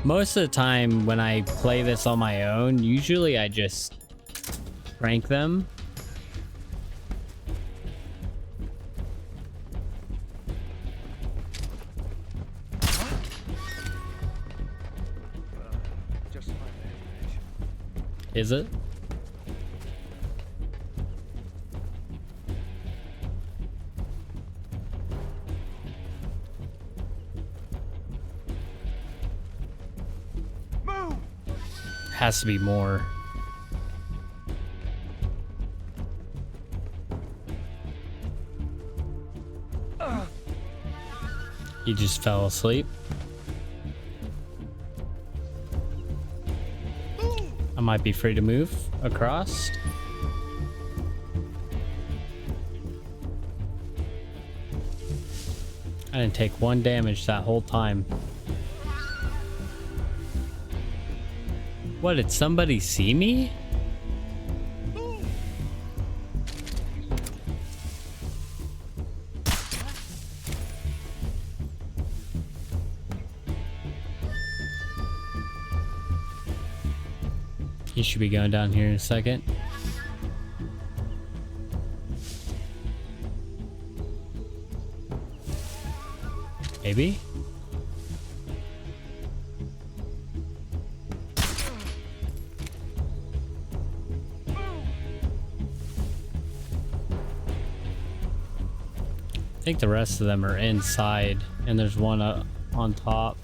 Most of the time when I play this on my own, usually I just prank them. Is it? Move! Has to be more. He just fell asleep. I might be free to move across. I didn't take one damage that whole time. What, did somebody see me? He should be going down here in a second. Maybe? I think the rest of them are inside, and there's one up on top.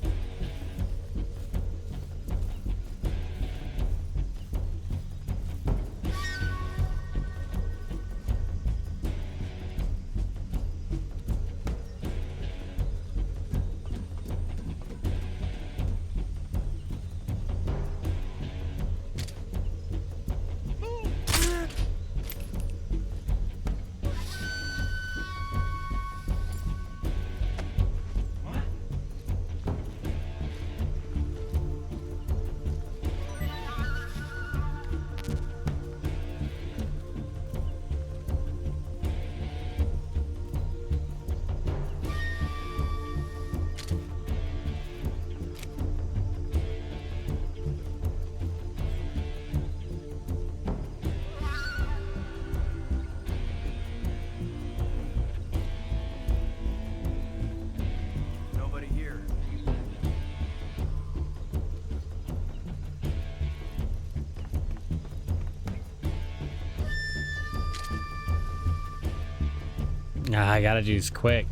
Nah, I gotta do this quick.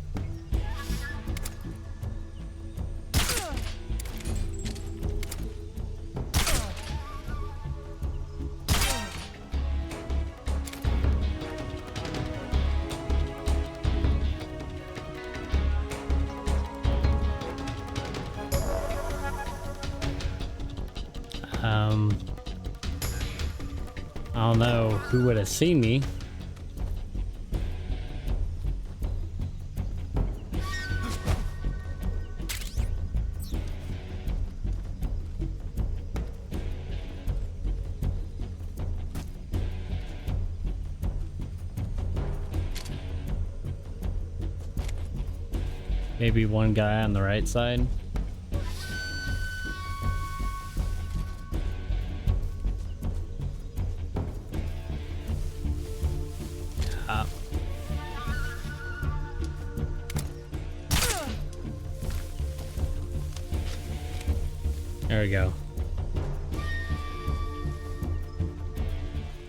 I don't know who would have seen me. Maybe one guy on the right side. There we go.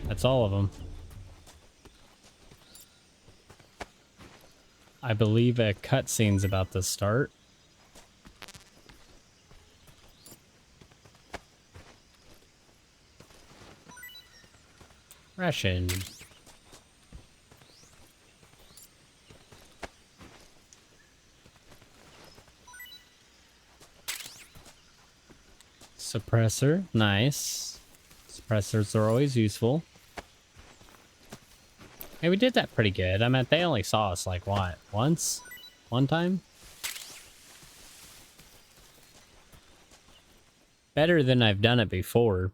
That's all of them. I believe a cutscene's about to start. Ration. Suppressor, nice. Suppressors are always useful. Hey, we did that pretty good. I mean, they only saw us like what? Once? One time? Better than I've done it before.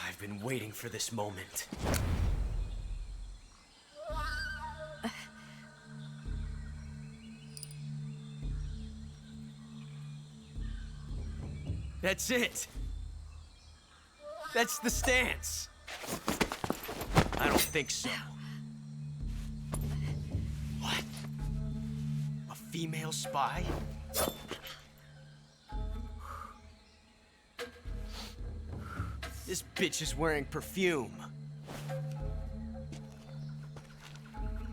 I've been waiting for this moment. That's it. That's the stance. I don't think so. What? A female spy? This bitch is wearing perfume.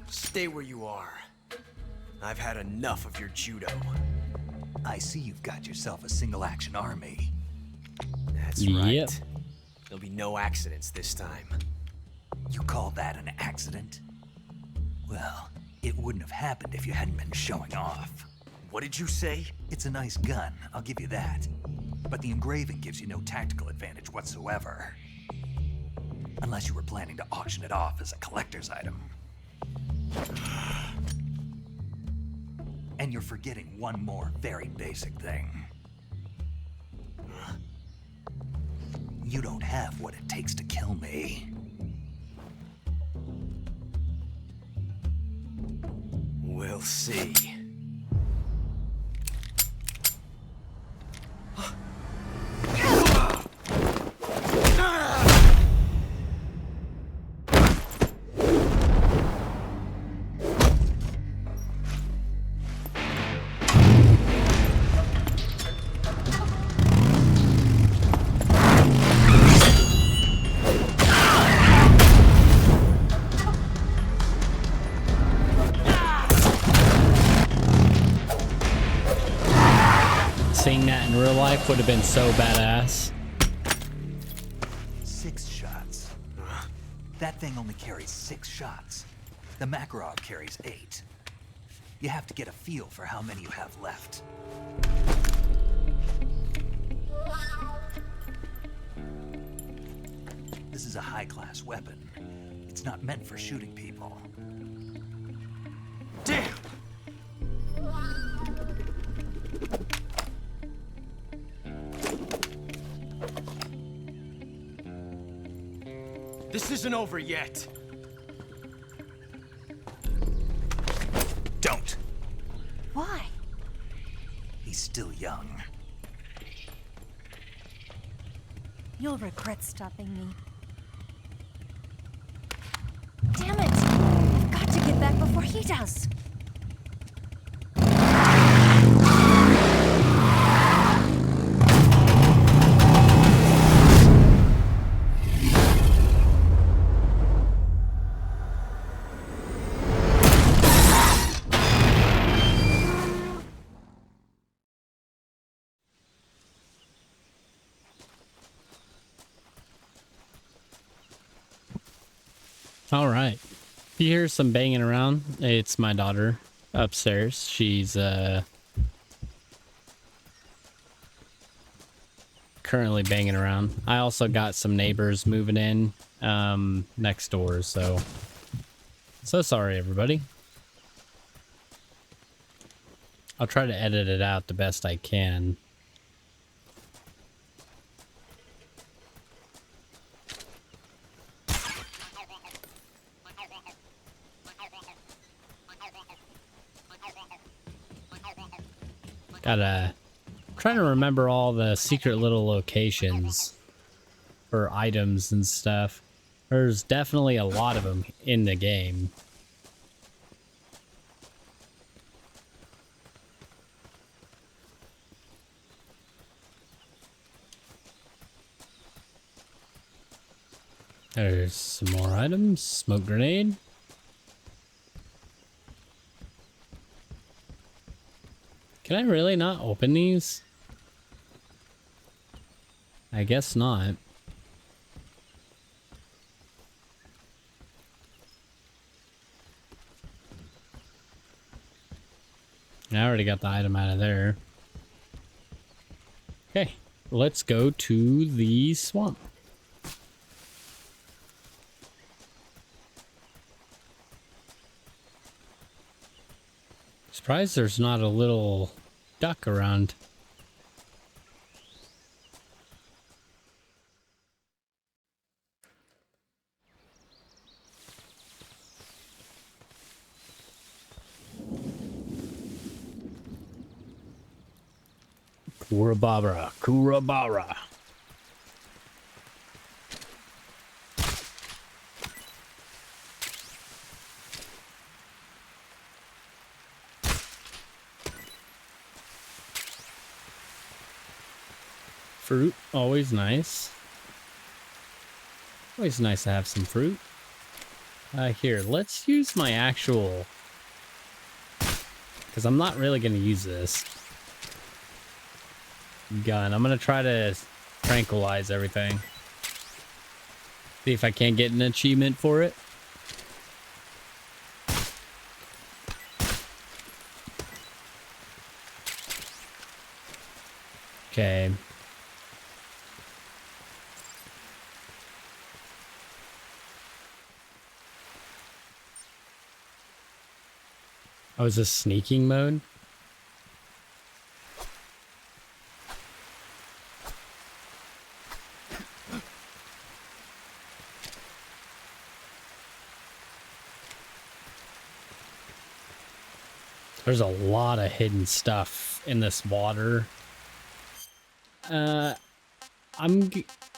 Stay where you are. I've had enough of your judo. I see you've got yourself a single-action army. That's right. There'll be no accidents this time. You call that an accident? Well, it wouldn't have happened if you hadn't been showing off. What did you say? It's a nice gun, I'll give you that. But the engraving gives you no tactical advantage whatsoever. Unless you were planning to auction it off as a collector's item. And you're forgetting one more very basic thing. You don't have what it takes to kill me. We'll see. Seeing that in real life would have been so badass. 6 shots. That thing only carries 6 shots. The Makarov carries 8. You have to get a feel for how many you have left. This is a high-class weapon. It's not meant for shooting people. Damn! This isn't over yet. Don't. Why? He's still young. You'll regret stopping me. Damn it! I've got to get back before he does. All right. If you hear some banging around, it's my daughter upstairs. She's currently banging around. I also got some neighbors moving in next door, so sorry everybody. I'll try to edit it out the best I can. Gotta trying to remember all the secret little locations for items and stuff. There's definitely a lot of them in the game. There's some more items. Smoke grenade. Can I really not open these? I guess not. I already got the item out of there. Okay, let's go to the swamp. Surprised there's not a little duck around. Kurabara, Kurabara. Fruit, always nice. Always nice to have some fruit. Here, let's use my actual... because I'm not really going to use this gun. I'm going to try to tranquilize everything. See if I can't get an achievement for it. Okay. Oh, is this sneaking mode? There's a lot of hidden stuff in this water. I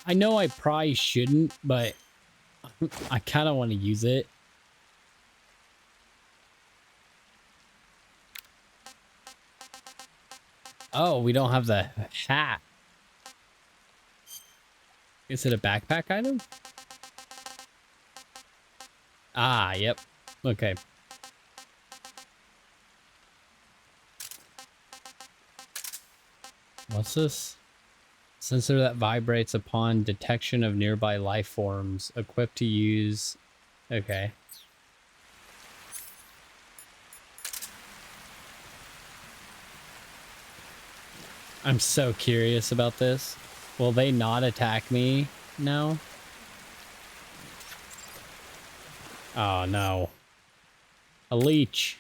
know I probably shouldn't, but I kind of want to use it. Oh, we don't have the hat. Is it a backpack item? Ah, yep. Okay. What's this? Sensor that vibrates upon detection of nearby life forms. Equipped to use... Okay. I'm so curious about this. Will they not attack me now? Oh, no. A leech.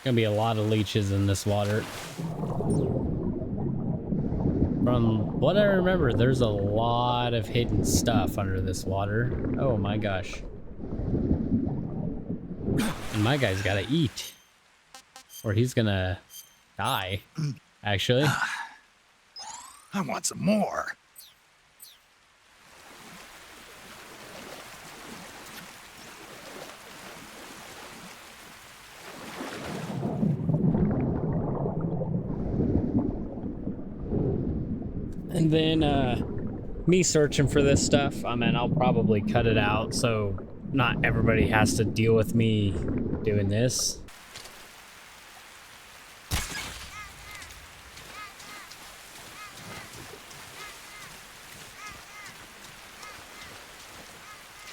Gonna be a lot of leeches in this water. From what I remember, there's a lot of hidden stuff under this water. Oh my gosh. And my guy's gotta eat. Or he's gonna die, actually. I want some more. And then, me searching for this stuff, I mean, I'll probably cut it out so not everybody has to deal with me doing this.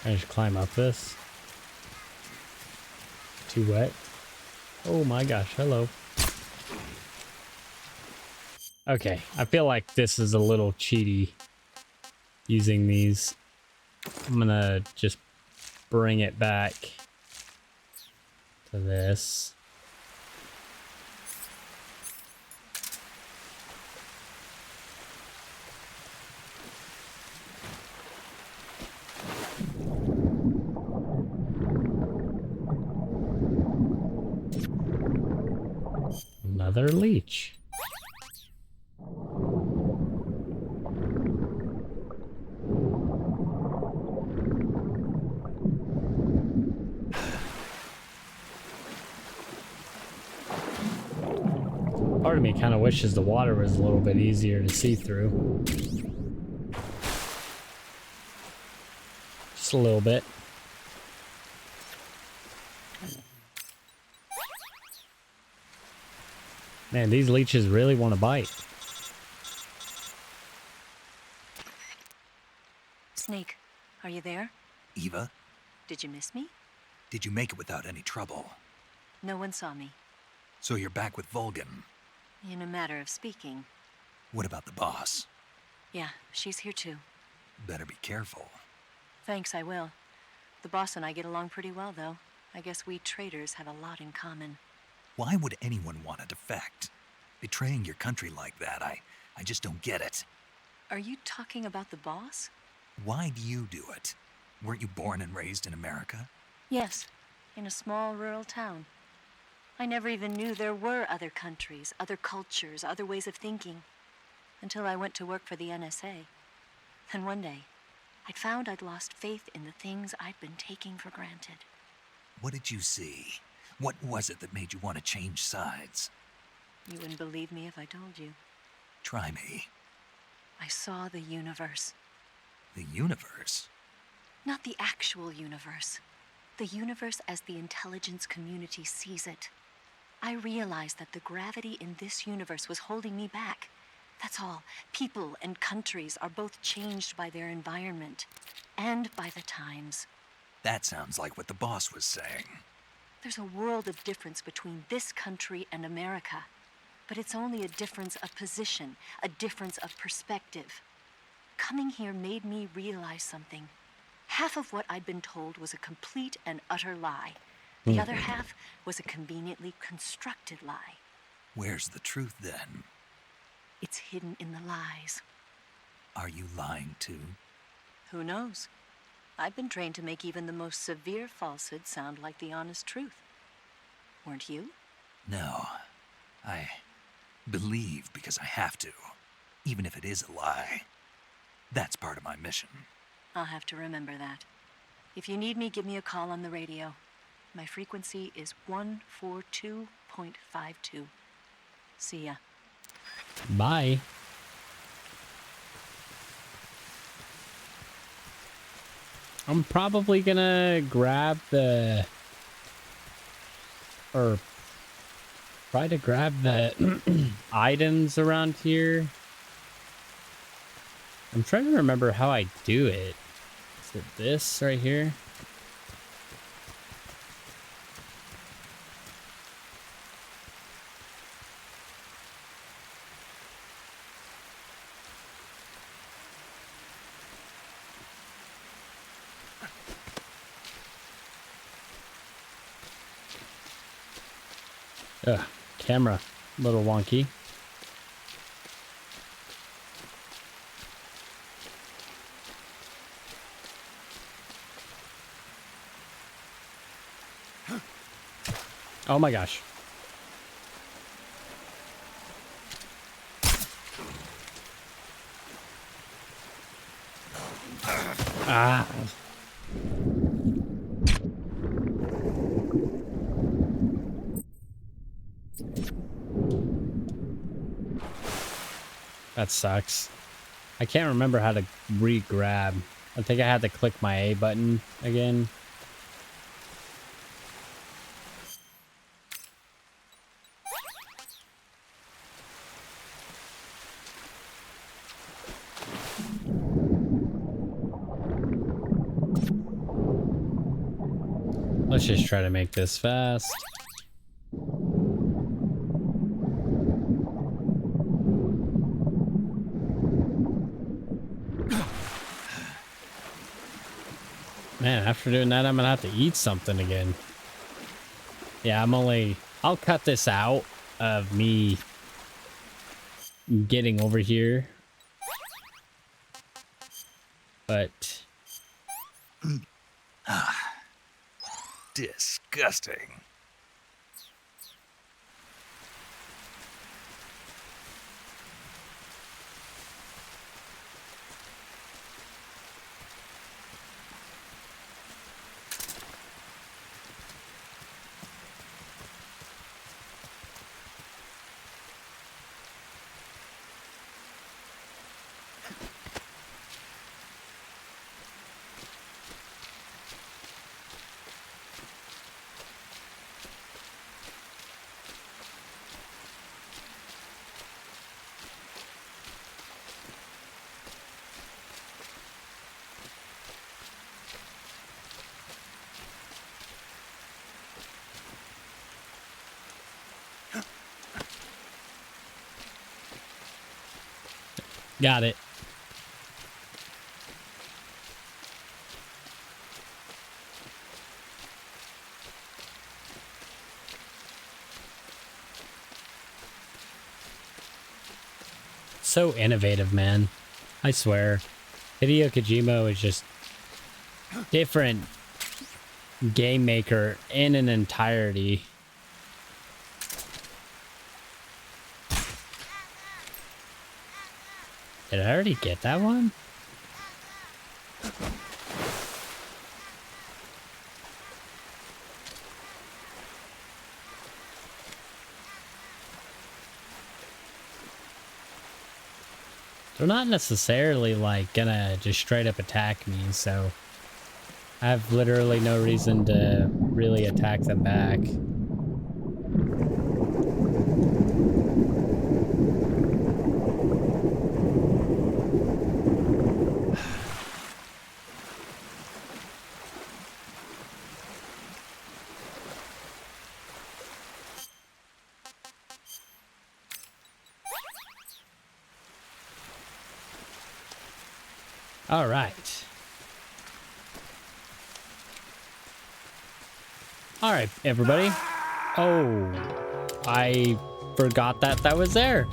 Can I just climb up this? Too wet? Oh my gosh, hello. Okay, I feel like this is a little cheaty using these. I'm gonna just bring it back to this. Another leech. Part of me kind of wishes the water was a little bit easier to see through. Just a little bit. Man, these leeches really want to bite. Snake, are you there? Eva, Did you miss me? did you make it without any trouble? No one saw me. So you're back with Vulcan. In a matter of speaking. What about the boss? Yeah, she's here too. Better be careful. Thanks, I will. The boss and I get along pretty well, though. I guess we traitors have a lot in common. Why would anyone want to defect? Betraying your country like that, I just don't get it. Are you talking about the boss? Why do you do it? Weren't you born and raised in America? Yes, in a small rural town. I never even knew there were other countries, other cultures, other ways of thinking, until I went to work for the NSA. Then one day, I'd found I'd lost faith in the things I'd been taking for granted. What did you see? What was it that made you want to change sides? You wouldn't believe me if I told you. Try me. I saw the universe. The universe? Not the actual universe. The universe as the intelligence community sees it. I realized that the gravity in this universe was holding me back. That's all. People and countries are both changed by their environment and by the times. That sounds like what the boss was saying. There's a world of difference between this country and America. But it's only a difference of position, a difference of perspective. Coming here made me realize something. Half of what I'd been told was a complete and utter lie. The other half was a conveniently constructed lie. Where's the truth then? It's hidden in the lies. Are you lying too? Who knows? I've been trained to make even the most severe falsehood sound like the honest truth. Weren't you? No. I believe because I have to, even if it is a lie. That's part of my mission. I'll have to remember that. If you need me, give me a call on the radio. My frequency is 142.52. See ya. Bye. I'm probably gonna grab the... or try to grab the items around here. I'm trying to remember how I do it. Is it this right here? Ugh, camera, a little wonky. Oh my gosh. Ah. That sucks. I can't remember how to re-grab. I think I had to click my A button again. Let's just try to make this fast. Man, after doing that, I'm gonna have to eat something again. Yeah, I'll cut this out of me getting over here. But Disgusting. got it. So innovative, man. I swear. Hideo Kojima is just different game maker in an entirety. Did I already get that one? They're not necessarily like gonna just straight up attack me, so I have literally no reason to really attack them back. All right. All right, everybody. Oh, I forgot that was there.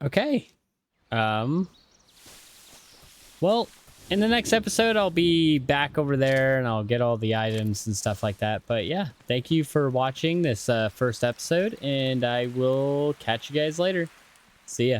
Okay. Well, in the next episode, I'll be back over there and I'll get all the items and stuff like that. But yeah, thank you for watching this first episode, and I will catch you guys later. See ya.